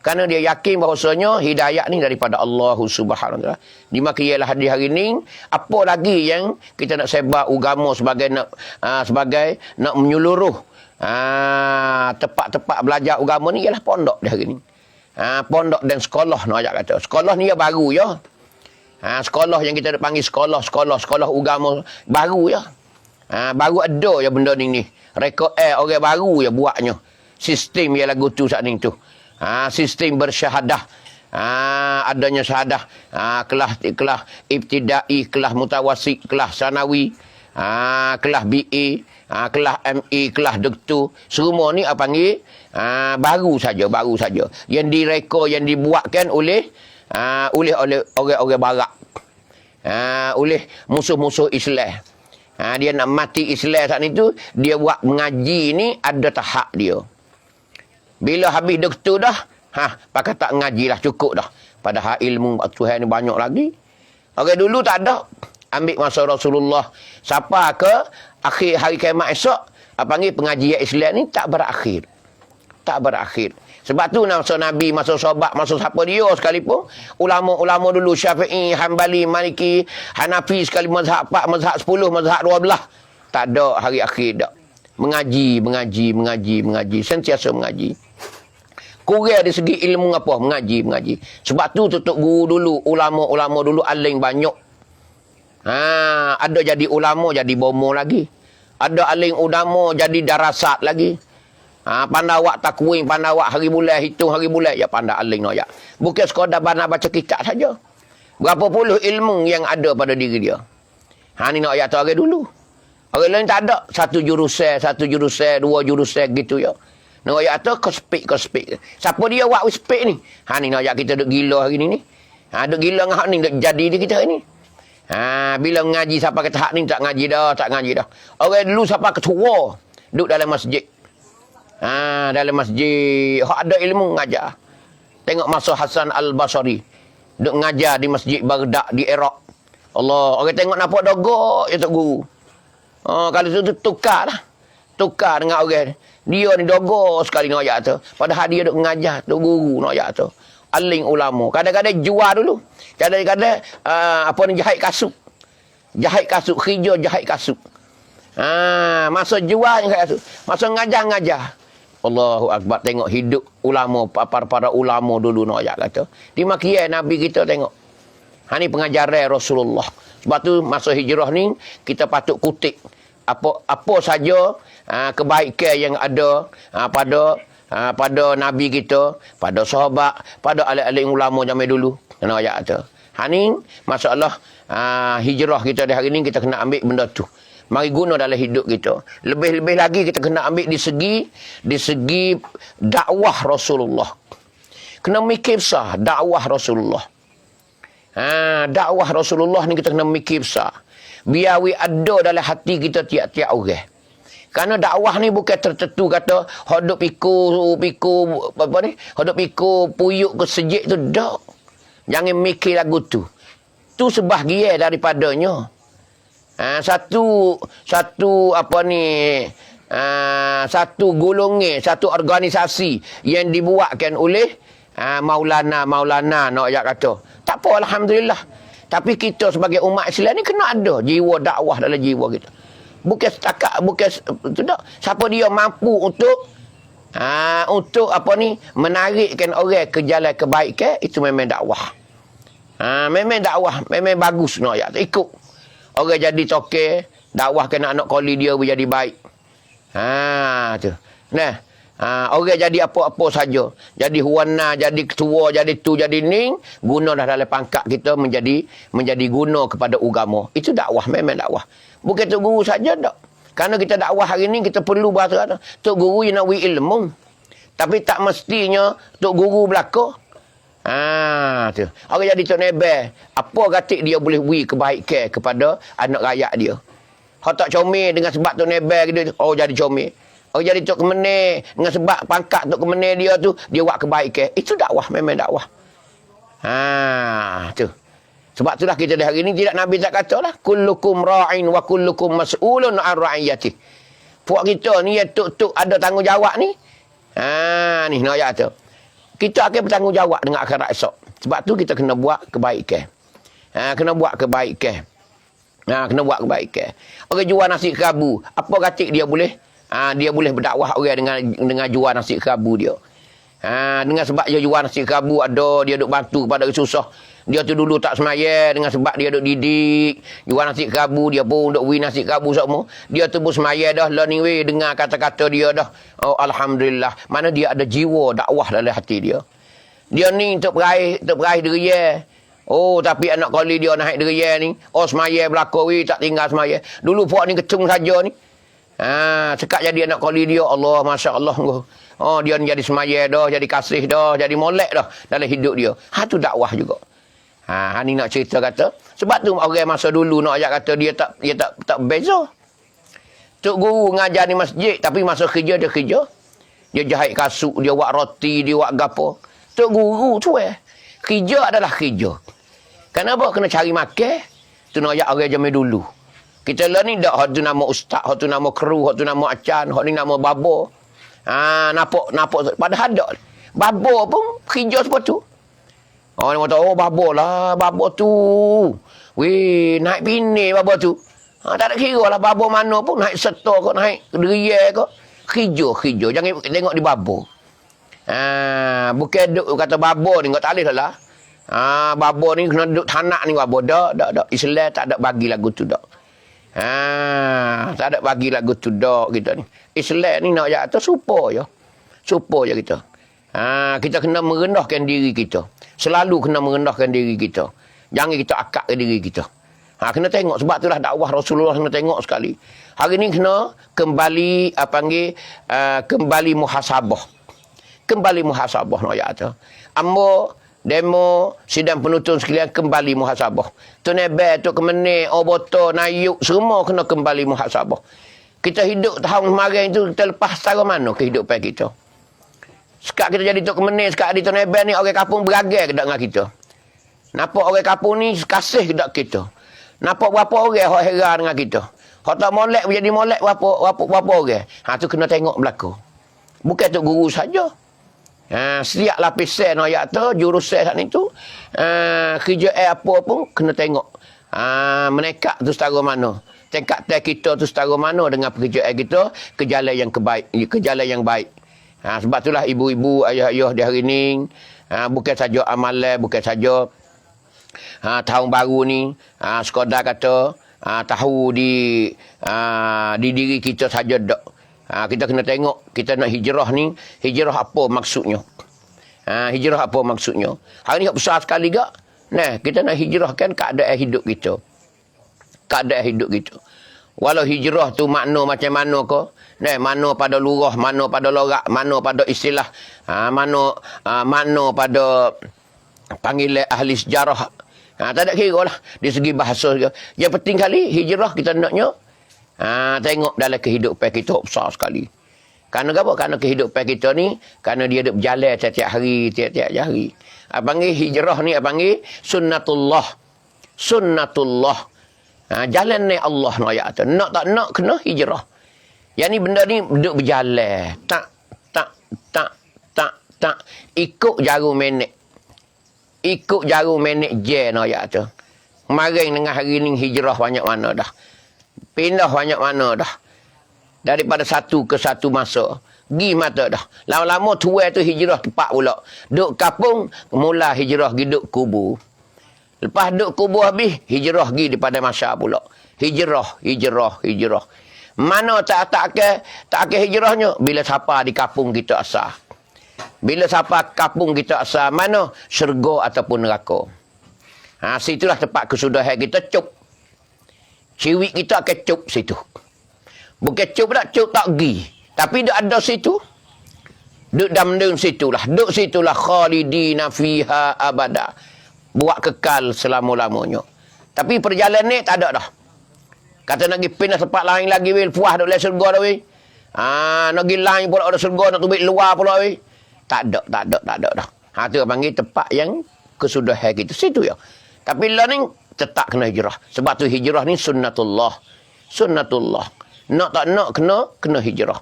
[SPEAKER 1] Kerana dia yakin bahawasanya hidayat ni daripada Allah Subhanahu Wa Taala. Di maka ialah di hari ni, apa lagi yang kita nak sebar agama sebagai nak menyeluruh tempat-tempat belajar agama ni ialah pondok di hari ni. Pondok dan sekolah nak ajak kata. Sekolah ni ya baru ya. Sekolah yang kita panggil sekolah agama baru ya. Baru ada ya benda ni. Rekod orang baru ya buatnya. Sistem ya lagu tu saat ni tu. Sistem bersyahadah. Adanya syahadah. Kelas ibtidai, kelas mutawasit, kelas sanawi, kelas BA, kelas MA, kelas doktor. Semua ni apa panggil baru saja. Yang direka, yang dibuatkan oleh orang-orang barat. Oleh musuh-musuh Islam. Dia nak mati Islam saat ni tu, dia buat mengaji ni ada tahap dia. Bila habis doktor dah, pakai tak ngaji lah, cukup dah. Padahal ilmu Tuhan ni banyak lagi. Orang dulu tak ada. Ambil masa Rasulullah. Siapa ke akhir hari kiamat esok, panggil pengajian Islam ni tak berakhir. Tak berakhir. Sebab tu masa Nabi, masa sahabat, masa siapa dia sekalipun, ulama-ulama dulu, Syafi'i, Hanbali, Maliki, Hanafi sekali, mazhab 4, mazhab 10, mazhab 12. Tak ada hari akhir dak. Mengaji. Sentiasa mengaji. Kurang dari segi ilmu apa? Mengaji. Sebab tu tutup guru dulu, ulama-ulama dulu aling banyak. Ada jadi ulama, jadi bomo lagi. Ada aling ulama, jadi darasat lagi. Pandai awak takwim, pandai awak hari bulan, hitung hari bulan, ya pandai aling noyak. Bukan sekadar pandai baca kitab saja. Berapa puluh ilmu yang ada pada diri dia. Ni noyak tu orang dulu. Orang lain tak ada. Satu jurusan, dua jurusan gitu ya. Noyak tu kespik. Siapa dia buat spik ni? Ni noyak kita duk gila hari ni. Duk gila dengan hak ni, duk jadi di kita ni. Bila ngaji siapa kata hak ni tak ngaji dah. Orang dulu siapa ketua, duduk dalam masjid. Dalam masjid, hak ada ilmu ngajar. Tengok masa Hasan Al-Basri, duk ngajar di masjid Baghdad di Iraq. Allah, orang tengok nampak dogok ya tok guru. Kalau tu tukar lah. Tukar dengan orang. Dia ni dogok sekali noyak tu. Padahal dia duk ngajar, tok guru noyak tu. Aling ulama. Kadang-kadang jual dulu. Kadang-kadang jahit kasut. Kerja jahit kasut. Masa jual jahit kasut. Masa ngajar. Allahu Akbar, tengok hidup ulama, para ulama dulu noyak kata. Di makian Nabi kita tengok. Ni pengajaran Rasulullah. Sebab tu masa hijrah ni kita patut kutip apa saja kebaikan yang ada pada Nabi kita, pada sahabat, pada alim-alim ulama zaman dulu. Noyak tu. Ni masalah hijrah kita di hari ni kita kena ambil benda tu. Mari guna dalam hidup kita. Lebih-lebih lagi kita kena ambil di segi dakwah Rasulullah. Kena mikir besar dakwah Rasulullah. Dakwah Rasulullah ni kita kena mikir besar. Biar ada dalam hati kita tiap-tiap orang. Kerana dakwah ni bukan tertentu kata hodok piku hodok piku puyuk ke sejik tu dak. Jangan mikir lagu tu. Tu sebahagian daripadanya. Satu golongan, satu organisasi yang dibuatkan oleh Maulana nak kata. Tak apa, alhamdulillah. Tapi kita sebagai umat Islam ni kena ada jiwa dakwah dalam jiwa kita. Bukan setakat tu tak. Siapa dia mampu untuk menarikkan orang ke jalan kebaikan, itu memang dakwah. Memang dakwah, memang bagus nak ikut. Orang jadi toke, dakwahkan anak koli dia menjadi baik. Tu. Orang jadi apa-apa saja. Jadi huana, jadi ketua, jadi tu, jadi ning. Guna dah dalam pangkat kita menjadi guna kepada agama. Itu dakwah, memang dakwah. Bukan tu guru saja tak. Kerana kita dakwah hari ni, kita perlu bahasa Tok Guru yang nak beri ilmu. Tapi tak mestinya Tok Guru belakang. Tu. Orang jadi Tok Nebel, apa gatik dia boleh beri kebaikan kepada anak rakyat dia. Orang tak comel dengan sebab Tok Nebel gitu, jadi comel. Orang jadi Tok Kemenir dengan sebab pangkat Tok Kemenir dia tu, dia buat kebaikan. Itu dakwah, memang dakwah. Tu. Sebab itulah kita di hari ini tidak Nabi tak katalah kullukum ra'in wa kullukum mas'ulun 'an ra'iyati. Puak kita ni yang tok-tok ada tanggungjawab ni. Ni nak ayat tu. Kita akan bertanggungjawab dengan akhirat esok. Sebab tu kita kena buat kebaikan. Kena buat kebaikan. Kena buat kebaikan. Orang jual nasi kerabu, apa katik dia boleh? Dia boleh berdakwah orang dengan jual nasi kerabu dia. Dengan sebab dia jual nasi kerabu, ada dia duk bantu pada orang susah. Dia tu dulu tak semaya dengan sebab dia duk didik. Jual nasi kerabu, dia pun duk beri nasi kerabu semua. Dia tu pun semaya dah. Learning way dengar kata-kata dia dah. Oh, Alhamdulillah. Mana dia ada jiwa dakwah dalam hati dia. Dia ni untuk peraih diriya. Oh, tapi anak kali dia naik diriya ni. Oh, semaya berlaku we, tak tinggal semaya. Dulu puak ni kecung saja ni. Sekat jadi anak kali dia. Allah, Masya Allah. Oh, dia ni jadi semaya dah, jadi kasih dah, jadi molek dah dalam hidup dia. Tu dakwah juga. Ni nak cerita kata. Sebab tu orang masa dulu nak ajak kata dia tak beza. Tok Guru ngajar di masjid, tapi masa kerja dia kerja. Dia jahit kasut, dia buat roti, dia buat gapo. Tok Guru tu kerja adalah kerja. Kenapa? Kena cari makan. Tu nak ajak orang zaman dulu. Kita lah ni dak hak tu nama ustaz, hak tu nama kru, hak tu nama acan, hak ni nama babo. Nampak padahal dak. Babo pun kerja seperti tu. Dia kata, babo lah, babo tu. Weh, naik bini babo tu. Tak ada kira lah babo mana pun, naik setor ke, naik deriya ke. Kerja. Jangan tengok di babo. Bukan duk kata babo ni, tak boleh lah. Babo ni kena duduk tanak ni babo. Tak. Islam tak ada bagi lagu tu tak. Tak ada bagi lagu tu tak kita ni. Islam ni nak jatuh supo je kita. Kita kena merendahkan diri kita. Selalu kena merendahkan diri kita. Jangan kita akak ke diri kita. Kena tengok. Sebab itulah dakwah Rasulullah kena tengok sekali. Hari ni kena kembali, kembali muhasabah. Kembali muhasabah nak jatuh. Ambo, demo, sidang penuntut sekalian kembali muhasabah. Tu Nebel, tu Kemenir, Oboto, Nayuk, semua kena kembali muhasabah. Kita hidup tahun kemarin tu, kita lepas setara mana kehidupan kita. Sekat kita jadi Tok Kemenir, sekat di Tok Nebel ni, orang kampung beragai ke tak dengan kita. Nampak orang kampung ni kasih ke tak kita. Nampak berapa orang yang heran dengan kita. Kalau tak molek, jadi molek berapa orang. Tu kena tengok berlaku. Bukan Tok Guru saja. Setiap lapisan ayat tu, jurusan saat ni tu, kerja apa pun kena tengok. Menekat tu setara mana. Tingkat kita tu setara mana dengan pekerjaan kita ke jalan yang baik. Sebab itulah ibu-ibu, ayah-ayah di hari ni, bukan saja amalan, bukan saja tahun baru ni, sekadar kata tahu di diri kita saja tak. Kita kena tengok, kita nak hijrah ni, hijrah apa maksudnya? Hijrah apa maksudnya? Hari ni besar sekali gak. Kita nak hijrahkan keadaan hidup kita. Keadaan hidup kita. Walau hijrah tu makna macam mana ke? Mana pada lurah, mana pada lorak, mana pada istilah, mana pada panggilan ahli sejarah. Tak ada kira lah di segi bahasa. Yang penting kali hijrah kita naknya tengok dalam kehidupan kita besar sekali. Kerana apa? Kerana kehidupan kita ni, kerana dia duk berjalan tiap-tiap hari. Panggil hijrah ni, panggil sunnatullah. Jalan ni Allah nak ayat tu. Nak tak nak kena hijrah. Yang ni benda ni duk berjalan. Tak. Ikut jarum menek. Je nak ayat tu. Kemarin dengan hari ni hijrah banyak mana dah. Pindah banyak mana dah. Daripada satu ke satu masa. Gi mata dah. Lama-lama tua tu hijrah tepat pula. Duk kapung, mula hijrah gi duk kubur. Lepas duk kubur habis, hijrah gi daripada masa pula. Hijrah. Mana tak ke hijrahnya? Bila siapa di kapung kita asal. Bila siapa kapung kita asal, mana? Syurga ataupun neraka. Situlah tempat kesudahan kita cup. Ciwik kita akan cup situ. Bukan cuk dah, cuk tak pergi. Tapi dia ada situ. Duk damdung situlah. Duk situlah khalidina fiha abada. Buat kekal selama-lamanya. Tapi perjalanan ni tak ada dah. Kata nak pergi pindah tempat lain lagi, weh. Puas duk lepas surga dah, weh. Nak pergi lain pula ada surga, nak tubik luar pula, weh. Tak ada dah. Tu panggil tempat yang kesudahan kita. Situ ya. Tapi lah ni tetap kena hijrah. Sebab tu hijrah ni sunnatullah. Sunnatullah. Nak tak nak kena hijrah.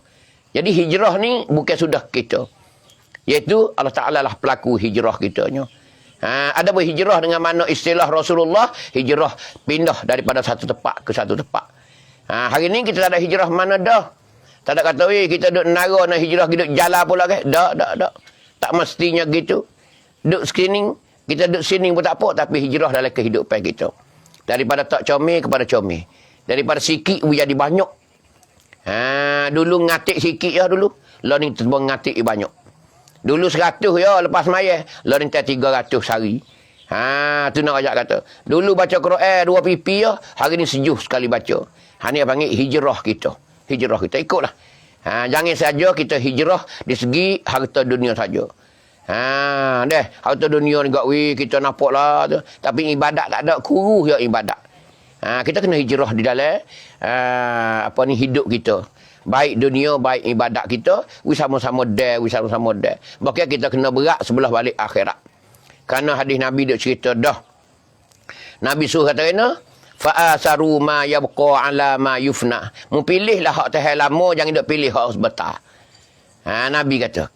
[SPEAKER 1] Jadi hijrah ni bukan sudah kita. Iaitu Allah Ta'ala lah pelaku hijrah kitanya. Ada berhijrah dengan mana istilah Rasulullah, hijrah pindah daripada satu tempat ke satu tempat. Hari ni kita tak ada hijrah mana dah. Tak ada kata, kita duduk nara nak hijrah, kita duduk jalan pula ke? Tak. Tak mestinya gitu. Duduk screening, kita duduk sini pun tak apa, tapi hijrah dalam kehidupan kita. Daripada tak comel kepada comel. Daripada sikit jadi banyak. Dulu ngatik sikit ya dulu. Lah ni terbang ngatik banyak. Dulu 100 ya lepas maya. Lah ni 300 sehari. Tu nak ajak kata. Dulu baca Quran 2 pipi ya. Hari ni sejuh sekali baca. Ni panggil hijrah kita. Hijrah kita ikutlah. Jangan saja kita hijrah di segi harta dunia saja. Harta dunia ni kita nampak lah. Tapi ibadat tak ada. Kuruh ya ibadat. Kita kena hijrah di dalam hidup kita. Baik dunia, baik ibadat kita, sama-sama dah. Bahkan kita kena berat sebelah balik akhirat. Kerana hadis Nabi dia cerita dah. Nabi suruh kata kena, fa'asaru ma yabqa ala ma yufna. Pilihlah hak tahan lama, jangan duk pilih hak sebentar. Nabi kata.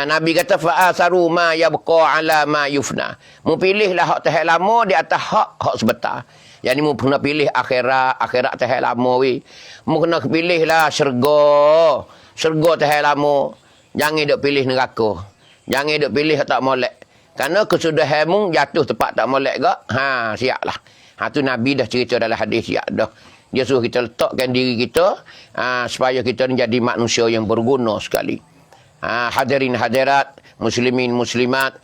[SPEAKER 1] Nabi kata fa'asaru ma yabqa ala ma yufna. Pilihlah hak tahan lama di atas hak sebentar. Yang ni mu kena pilih akhirat tahan lama weh. Mu kena pilih lah syurga tahan lama. Jangan duk pilih neraka. Jangan duk pilih tak molek. Karena kesudahan mu jatuh tempat tak molek ke, siap lah. Tu Nabi dah cerita dalam hadis siap dah. Dia suruh kita letakkan diri kita supaya kita ni jadi manusia yang berguna sekali. Hadirin hadirat, muslimin muslimat,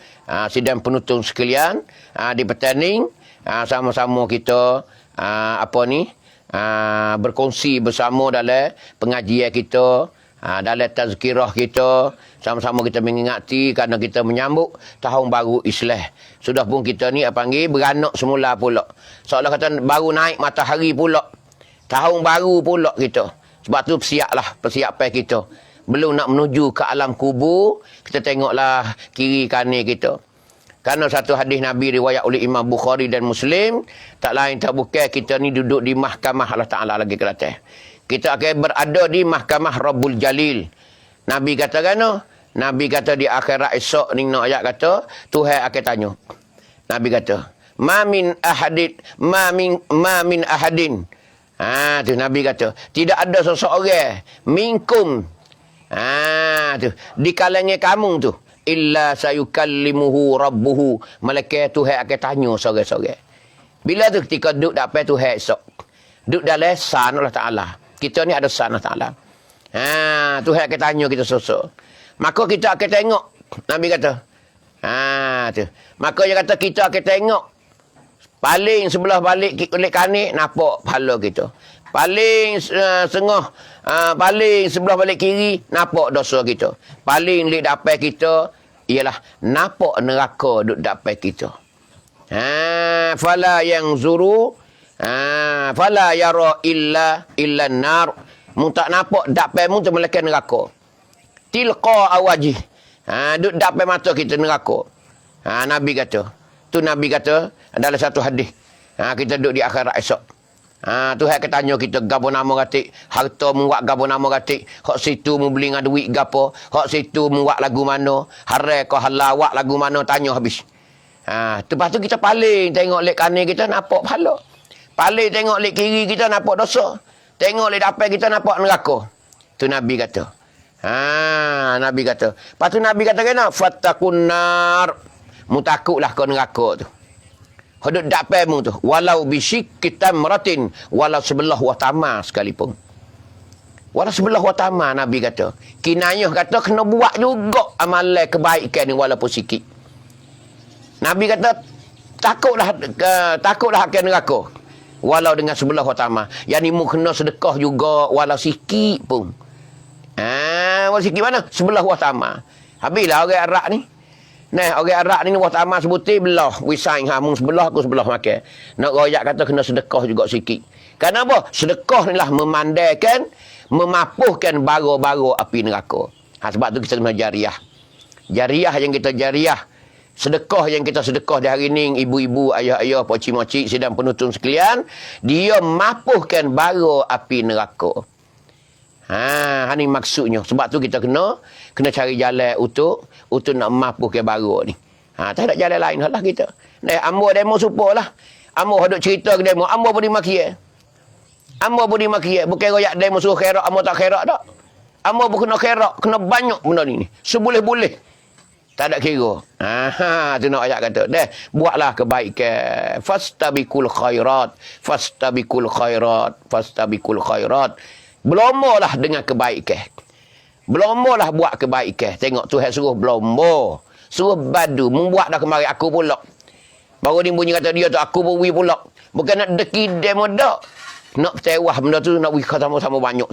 [SPEAKER 1] sidang penonton sekalian, di petang sama-sama kita berkongsi bersama dalam pengajian kita, dalam tazkirah kita, sama-sama kita mengingati kerana kita menyambut tahun baru Islam. Sudah pun kita ni panggil beranak semula pula. Seolah kata baru naik matahari pula. Tahun baru pula kita. Sebab tu persiapan kita. Belum nak menuju ke alam kubur, kita tengoklah kiri kanan kita. Karena satu hadis Nabi riwayat oleh Imam Bukhari dan Muslim, tak lain tak bukan kita ni duduk di mahkamah Allah Ta'ala lagi ke atas. Kita akan berada di mahkamah Rabbul Jalil. Nabi kata kan? Nabi kata di akhirat esok ni nak ayat kata, Tuhan akan tanya. Nabi kata, ma min ahadin. Tu Nabi kata, tidak ada seseorang minkum. Tu di kalangan kamu tu, illa sayukallimuhu rabbuhu. Malaikat Tuhan akan tanya seorang-seorang. Bila tu ketika duduk dapat Tuhan esok. Duduk dalam san Allah Ta'ala. Kita ni ada san Allah Ta'ala. Tuhan akan tanya kita sosok. Maka kita akan tengok. Nabi kata. Tu. Maka dia kata kita akan tengok. Paling sebelah balik oleh kanik, nampak pahala kita. Paling paling sebelah balik kiri, nampak dosa kita. Paling lek dapat kita, ialah nampak neraka duk dapat kita. Fala yang zuru, fala yara illa nar. Mu tak nampak dapat mu tu melainkan neraka. Tilqa awajih. Duk dapat mata kita neraka. Nabi kata. Tu Nabi kata dalam satu hadis. Kita duduk di akhirat esok. Tuhan akan tanya kita gapo nama gatik, harta mu buat gapo nama gatik, hak situ mu beli dengan duit gapo, hak situ mu buat lagu mana, haram ke halal buat lagu mana, tanya habis. Lepas tu kita paling tengok lek kanan kita nampak pahala. Paling tengok lek kiri kita nampak dosa. Tengok lek dapat kita nampak neraka. Tu Nabi kata. Nabi kata. Lepas tu Nabi kata kena fattaqun nar. Mu takutlah kau neraka tu. Hodok dapat mu tu. Walau bisyikki tamratin. Walau sebelah watama sekalipun. Walau sebelah watama Nabi kata. Kinayah kata kena buat juga amalan kebaikan ni walaupun sikit. Nabi kata takutlah akan neraka. Walau dengan sebelah utama. Yang ni mu kena sedekah juga walau sikit pun. Walau sikit mana? Sebelah utama. Habislah orang Arab ni. Nah, orang Arab ni utama sebutir belah. Wisain mu sebelah aku sebelah makan. Nak royak kata kena sedekah juga sikit. Kenapa? Sedekah ni lah memandaikan, memapuhkan bara-bara api neraka. Sebab tu kita kena jariah. Jariah yang kita jariah. Sedekah yang kita sedekah di hari ni, ibu-ibu, ayah-ayah, pocik-mocik, sidang penonton sekalian, dia mapuhkan bara api neraka. Ini maksudnya. Sebab tu kita kena cari jalan untuk nak mapuhkan bara ni. Tak ada jalan lain lah kita. Ambo demo support lah. Ambo duk cerita ke demo, ambo beri makian. Ambo beri makian. Bukan royak demo suruh khairat, ambo tak khairat tak. Ambo pun kena khairat, kena banyak benda ni. Seboleh-boleh. Tak ada kira. Tu nak ayat kata. Buatlah kebaikan. Fastabikul khairat. Fastabikul khairat. Fastabikul khairat. Berlombalah dengan kebaikan. Berlombalah buat kebaikan. Tengok Tuhan suruh berlomba. Suruh badu. Membuat dah kemari aku pula. Baru dia bunyi kata dia tu aku pun pula. Bukan nak deki demo dak. Nak tewah benda tu nak wih sama-sama banyak.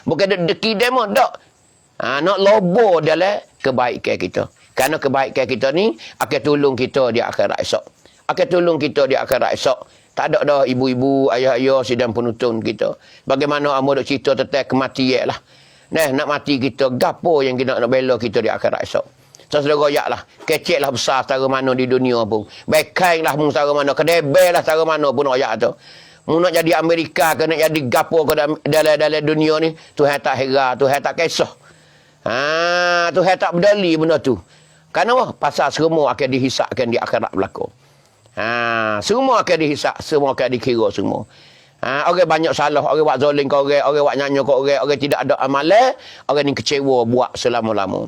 [SPEAKER 1] Bukan nak deki demo dak. Nak lobo dalam kebaikan kita. Kerana kebaikan kita ni akan tolong kita di akhirat esok. Akan tolong kita di akhirat esok. Tak ada dah ibu-ibu, ayah-ayah sidang penonton kita. Bagaimana amo dok cerita tentang kematian lah. Nak mati kita, gapo yang kita nak bela kita di akhirat esok. Saudara royak lah. Kecek lah besar setara mana di dunia pun. Bekain lah mung setara mana. Kedebel lah setara mana pun royak tu. Mu nak jadi Amerika ke nak jadi gapo ke dalam dunia ni. Tuhan tak hera, Tuhan tak kisah. Tuhan tak berdali benda tu. Kenapa? Pasal semua akan dihisapkan di akhirat belakang. Semua akan dihisap, semua akan dikira semua. Orang banyak salah, orang buat zalim ke orang buat nyanyi ke orang tidak ada amalan, orang ni kecewa buat selama-lama.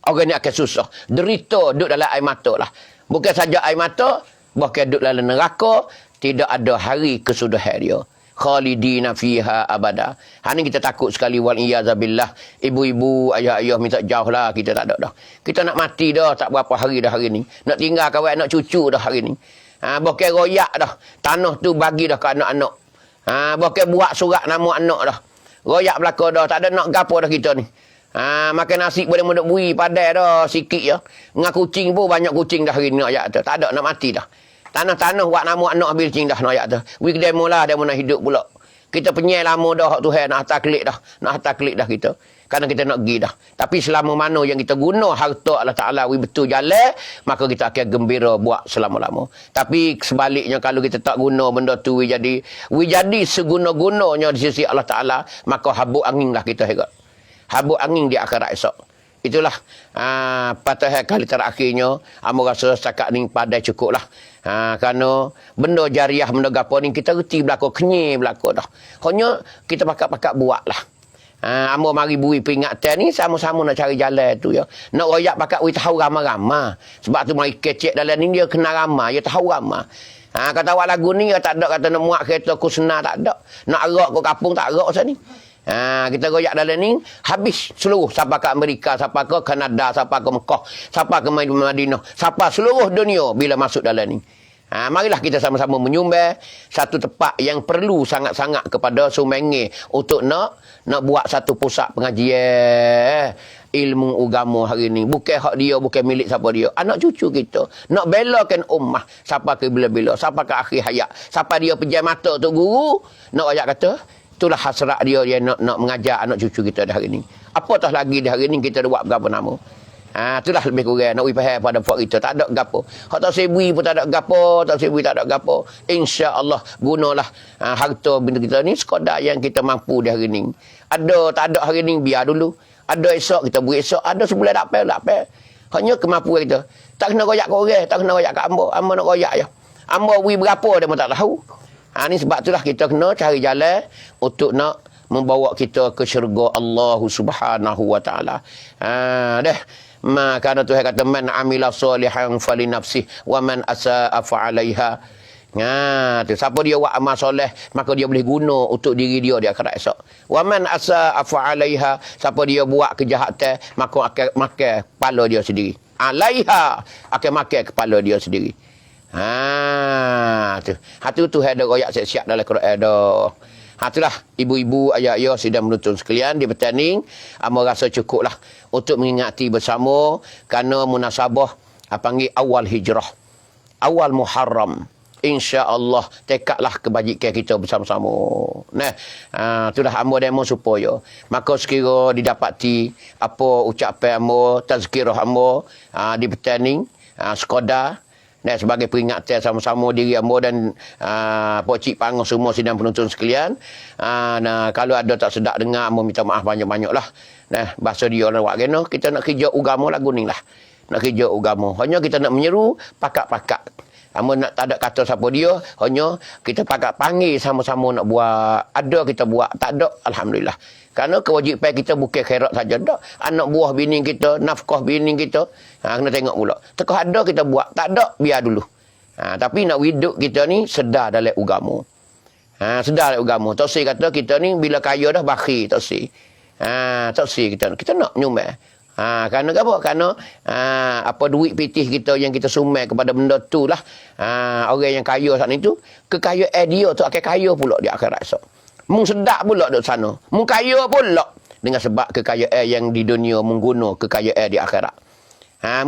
[SPEAKER 1] Orang ni akan susah. Derita duduk dalam air mata lah. Bukan saja air mata, bahkan duduk dalam neraka, tidak ada hari kesudahan dia. Khalidina fiha abada. Ni kita takut sekali wal iyazabillah. Ibu-ibu, ayah-ayah minta jauh lah. Kita tak ada dah. Kita nak mati dah tak berapa hari dah hari ni. Nak tinggal kawan anak cucu dah hari ni. Bukan royak dah. Tanah tu bagi dah ke anak-anak. Bukan buat surat nama anak dah. Royak belakang dah. Tak ada nak gapo dah kita ni. Makan nasi boleh mudah bui padai dah sikit ya. Dengan kucing pun banyak kucing dah hari ni ayat tu. Tak ada nak mati dah. Tanah-tanah buat nama anak ambil cing dah nak ayat tu. Week demo lah demo nak hidup pula. Kita penyai lama dah Tuhan nak hantar klik dah. Nak hantar klik dah kita. Kerana kita nak pergi dah. Tapi selama mana yang kita guna harta Allah Ta'ala betul jalan, maka kita akan gembira buat selama-lama. Tapi sebaliknya kalau kita tak guna benda tu jadi seguna-gunanya di sisi Allah Ta'ala, maka habuk angin lah kita herat. Habuk angin di akhirat esok. Itulah patah kali terakhirnya. Amo rasa setakat ni padai cukup lah. Kerana benda jariah, benda gapo ni kita reti belakang, kenyir belakang dah. Hanya kita pakat-pakat buat lah. Amo mari beri peringatan ni sama-sama nak cari jalan tu ya. Nak royak pakat we tahu ramai-ramai. Sebab tu mari kecek dalam ni dia kena ramai, dia tahu ramai. Kata awak lagu ni tak ada kata nak muat kereta ku senang tak ada. Nak arak ke kampung tak arak macam ni. Kita royak dalam ni habis seluruh sampai ke Amerika, sampai ke Kanada, sampai ke Mekah, sampai ke Madinah, sampai seluruh dunia bila masuk dalam ni. Marilah kita sama-sama menyumbang satu tempat yang perlu sangat-sangat kepada Sumengi untuk nak buat satu pusat pengajian ilmu agama hari ni. Bukan hak dia, bukan milik siapa dia. Anak cucu kita. Nak belakan ummah sampai ke bila-bila, sampai ke akhir hayat. Sampai dia pejam mata tu guru, nak ayat kata itulah hasrat dia nak mengajar anak cucu kita di hari ni. Apatah lagi di hari ni kita ada buat berapa nama. Itulah lebih kurang nak faham pada puak kita. Tak ada gapo. Hak tak sebui pun tak ada gapo, tak sebui tak ada gapo. Insya-Allah gunalah harta benda kita ni sekadar yang kita mampu di hari ni. Ada tak ada hari ni biar dulu. Ada esok kita beri esok, ada sebulan tak apa. Hanya kemampuan kita. Tak kena royak ke orang, tak kena royak ke ambo. Ambo nak royak je. Ambo beri berapa dia pun tak tahu. Ni sebab itulah kita kena cari jalan untuk nak membawa kita ke syurga Allah Subhanahu wa taala. Kerana Tuhan kata man amila solihan fali nafsih wa man asaa fa alaiha. Siapa dia buat amal soleh maka dia boleh guna untuk diri dia di akhirat esok. Wa man asaa fa alaiha, siapa dia buat kejahatan maka akan makan kepala dia sendiri. Alaiha akan makan kepala dia sendiri. Tu ada royak siap-siap dalam Quran dah. Itulah ibu-ibu, ayah-ayah sidang menonton sekalian di pertanding. Amo rasa cukup lah untuk mengingati bersama kerana munasabah panggil awal hijrah. Awal Muharram. InsyaAllah tekadlah kebajikan kita bersama-sama. Nah, itulah amo demo supaya maka sekira didapati apa ucapan amo, tazkirah amo di pertanding sekadar sebagai peringatan sama-sama diri amo dan Pak Cik Pangah semua sidang penonton sekalian. Kalau ada tak sedap dengar, amo minta maaf banyak-banyak lah. Bahasa dia orang buat kena, kita nak kerja agama lagu ni lah. Nak kerja agama. Hanya kita nak menyeru pakat-pakat. Amo nak tak ada kata siapa dia, hanya kita pakat panggil sama-sama nak buat. Ada kita buat, tak ada alhamdulillah. Kerana kewajipan kita bukan khairat saja dak. Anak buah bini kita, nafkah bini kita, kena tengok pula. Tekah ada kita buat, tak ada biar dulu. Tapi nak hidup kita ni sedar dalam agama. Sedar dalam agama. Tok Si kata kita ni bila kaya dah bakhil Tok Si. Tok Si kita nak nyumbang. Kerana apa? Kerana apa duit pitih kita yang kita sumai kepada benda tu lah. Orang yang kaya saat ni tu, kekayaan dia tu akan kaya pula di akhirat esok. Mung sedap pula duduk sana. Mung kaya pula dengan sebab kekayaan yang di dunia mengguna kekayaan di akhirat.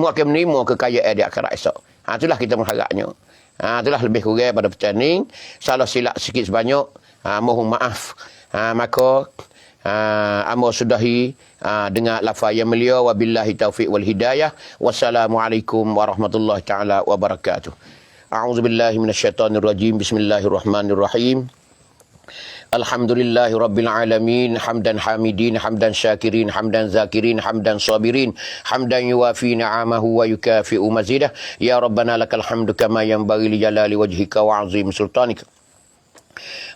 [SPEAKER 1] Mu akan menerima kekayaan di akhirat esok. Itulah kita mengharapnya. Itulah lebih kurang pada pertanding. Salah silap sikit sebanyak. Mohon maaf. Maka amo sudahi dengan lafaz yang mulia. Wabillahi taufiq wal hidayah. Wassalamualaikum warahmatullahi taala wabarakatuh. A'udzubillahi minasyaitonirrajim. Bismillahirrahmanirrahim. Alhamdulillahi Rabbil Alamin. Hamdan hamidin, hamdan syakirin, hamdan zakirin, hamdan sabirin, hamdan yuwafi ni'amahu wa yukafi'u mazidah. Ya Rabbana lakal hamdu kama yanbaghi li jalali wajhika wa azim sultanika.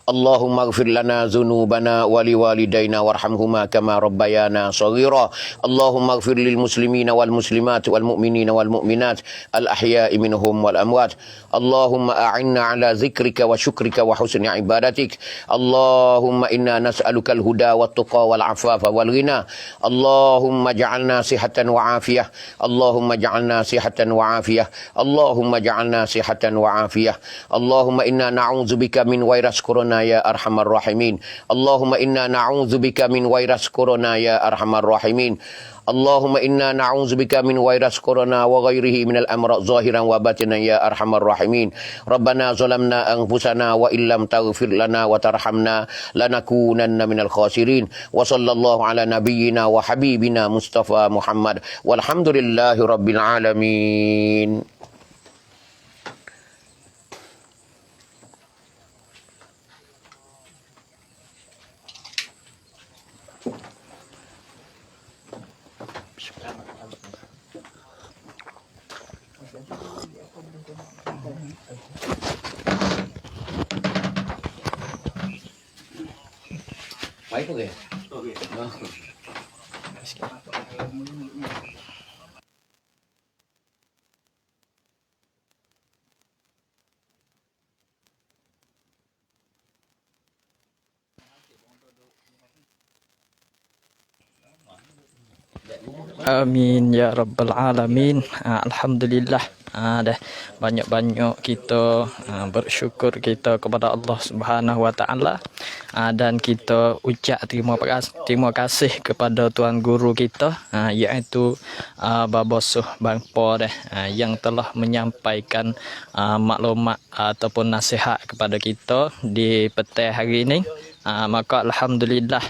[SPEAKER 1] Allahumma ighfir lana dhunubana wa liwalidayna warhamhuma kama rabbayana shaghira. Allahumma ighfir lil muslimina wal muslimat wal mu'minina wal mu'minat al ahya'i minhum wal amwat. Allahumma a'inna ala zikrika wa syukrika wa husni ibadatik. Allahumma inna nas'aluka al huda wat tuqa wal afafa wal ghina. Allahumma ja'alna sihatan wa afiyah. Allahumma ja'alna sihatan wa afiyah. Allahumma ja'alna sihatan wa afiyah. Allahumma inna na'udzubika min virus corona ya arhamar rahimin. Allahumma inna na'udzubika min virus corona ya arhamar rahimin. Allahumma inna na'udzubika min virus corona wa ghairihi minal amrad zahiran wa batinan ya arhamar rahimin. Rabbana zalamna anfusana wa illam taghfir lana wa tarhamna lanakunanna minal khasirin. Wa sallallahu ala nabiyyina wa habibina Mustafa Muhammad walhamdulillahi rabbil alamin. Baik okey. Okey.
[SPEAKER 2] Amin ya rabbal alamin. Alhamdulillah. Dah banyak-banyak kita bersyukur kita kepada Allah Subhanahu wa taala, dan kita ucap terima kasih kepada tuan guru kita, iaitu Baba Suh Bangpo yang telah menyampaikan maklumat ataupun nasihat kepada kita di petang hari ini. Maka alhamdulillah.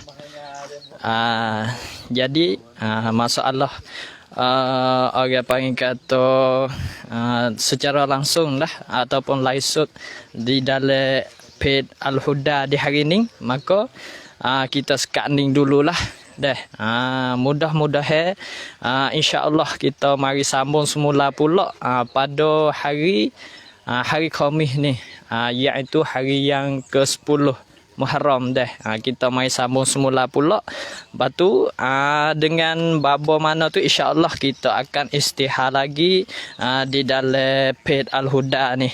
[SPEAKER 2] Jadi masalah orang panggil kata secara langsung lah ataupun laisut di dalam page Al-Huda di hari ini, maka kita scanning dululah dah. Mudah-mudahan insya-Allah kita mari sambung semula pula pada hari Khamis ni, iaitu hari yang ke-10 Muharram dah. Kita mai sambung semula pula. Lepas tu dengan baba mana tu insya-Allah kita akan istihar lagi di dalam page Al-Huda ni.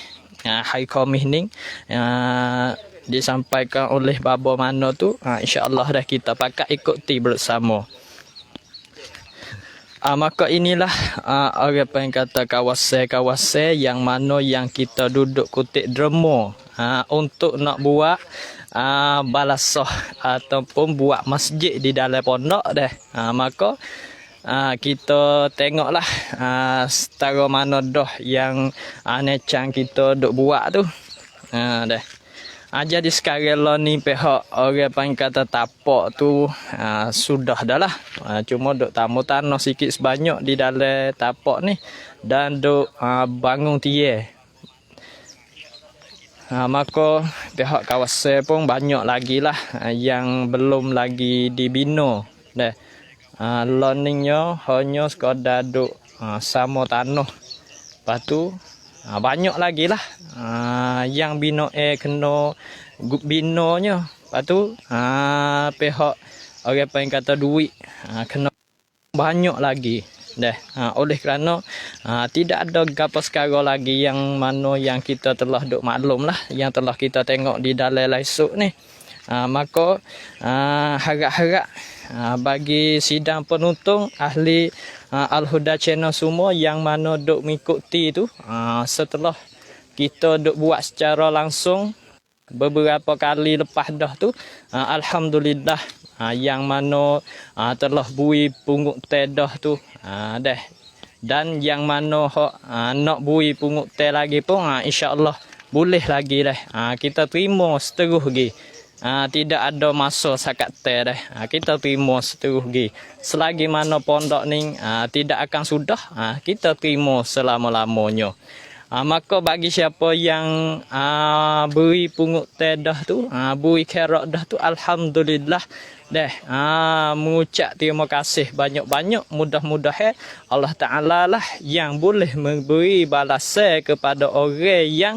[SPEAKER 2] Hari Khamis ni disampaikan oleh baba mana tu, insya-Allah dah kita pakai ikuti bersama. Maka inilah orang yang kata kawasan-kawasan yang mana yang kita duduk kutip derma untuk nak buat balasah ataupun buat masjid di dalam pondok dah. Maka kita tengoklah setara mana dah yang necang kita duk buat tu. Dah. Jadi sekarang lah ni pihak orang yang kata tapak tu sudah dah lah. Cuma duk tamu tanah sikit sebanyak di dalam tapak ni dan duk bangun tiang. Maka pihak kawasan pun banyak lagi lah yang belum lagi dibina. Dah. Learningnya hanya sekadar duk sama tanah. Lepas tu banyak lagi lah yang bina kena binanya. Lepas tu pihak orang yang kata duit kena banyak lagi. Dah. Oleh kerana tidak ada gapo sekarang lagi yang mana yang kita telah duk maklum lah, yang telah kita tengok di dalam laisuk ni. Maka harap-harap bagi sidang penuntung ahli Al-Huda Channel semua yang mana duk mengikuti tu, setelah kita duk buat secara langsung beberapa kali lepas dah tu, alhamdulillah yang mana telah bui pungut teh dah tu dah. Dan yang mana nak bui pungut teh lagi pun insya-Allah boleh lagi dah. Kita terima seterus lagi. Tidak ada masa sakat teh dah. Kita terima seterus lagi. Selagi mana pondok ni tidak akan sudah, kita terima selama-lamanya. Maka bagi siapa yang beri pungut teh dah tu, beri kerak dah tu, alhamdulillah dah. Mengucap terima kasih banyak-banyak. Mudah-mudahan Allah Ta'ala lah yang boleh memberi balasan kepada orang yang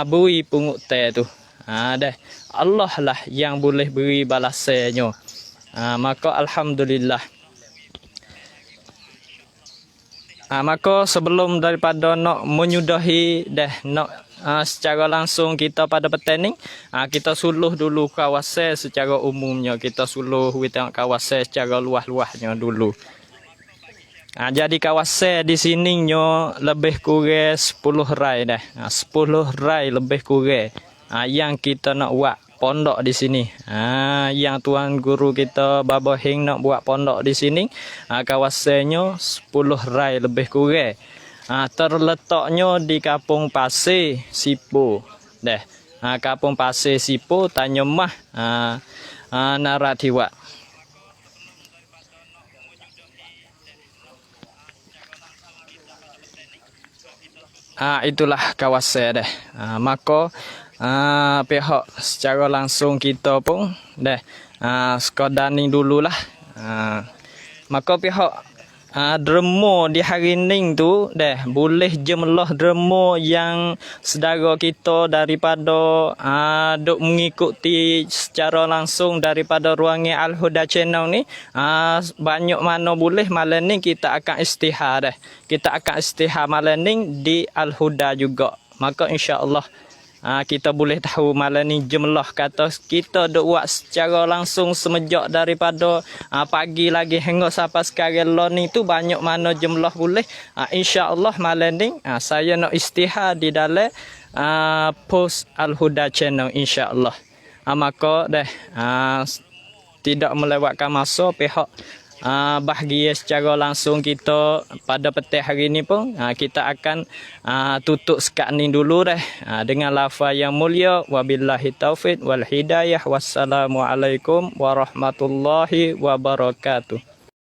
[SPEAKER 2] beri pungut teh tu. Dah. Allah lah yang boleh beri balasannya. Maka alhamdulillah. Maka sebelum daripada nak menyudahi dah nak secara langsung kita pada petang ni, kita suluh dulu kawasan secara umumnya. Kita suluh tengok kawasan secara luas-luasnya dulu. Jadi kawasan di sininya lebih kurang 10 rai dah. 10 rai lebih kurang yang kita nak buat pondok di sini. Yang tuan guru kita Baba Hing nak buat pondok di sini, kawasannya 10 rai lebih kurang. Terletaknya di Kampung Pasir Sipo. Dah. Kampung Pasir Sipo Tanjung Mah Naratiwak. Itulah kawasan dah. Maka pihak secara langsung kita pun dah sekadar ni dululah. Maka pihak derma di hari ni tu dah boleh jemlah derma yang saudara kita daripada duk mengikuti secara langsung daripada ruangan Al-Huda Channel ni, banyak mana boleh malam ni kita akan istihar dah. Kita akan istihar malam ni di Al-Huda juga. Maka insya-Allah kita boleh tahu malam ni jumlah kata kita duk buat secara langsung semenjak daripada pagi lagi hingga sampai sekarang lah ni tu banyak mana jumlah boleh. InsyaAllah malam ni saya nak istihar di dalam post Al-Huda Channel insyaAllah. Maka dah tidak melewatkan masa pihak bahagia secara langsung kita pada petang hari ni pun kita akan tutup sekat ni dulu dah dengan lafaz yang mulia, wabillahi taufik wal hidayah, wassalamualaikum warahmatullahi wabarakatuh.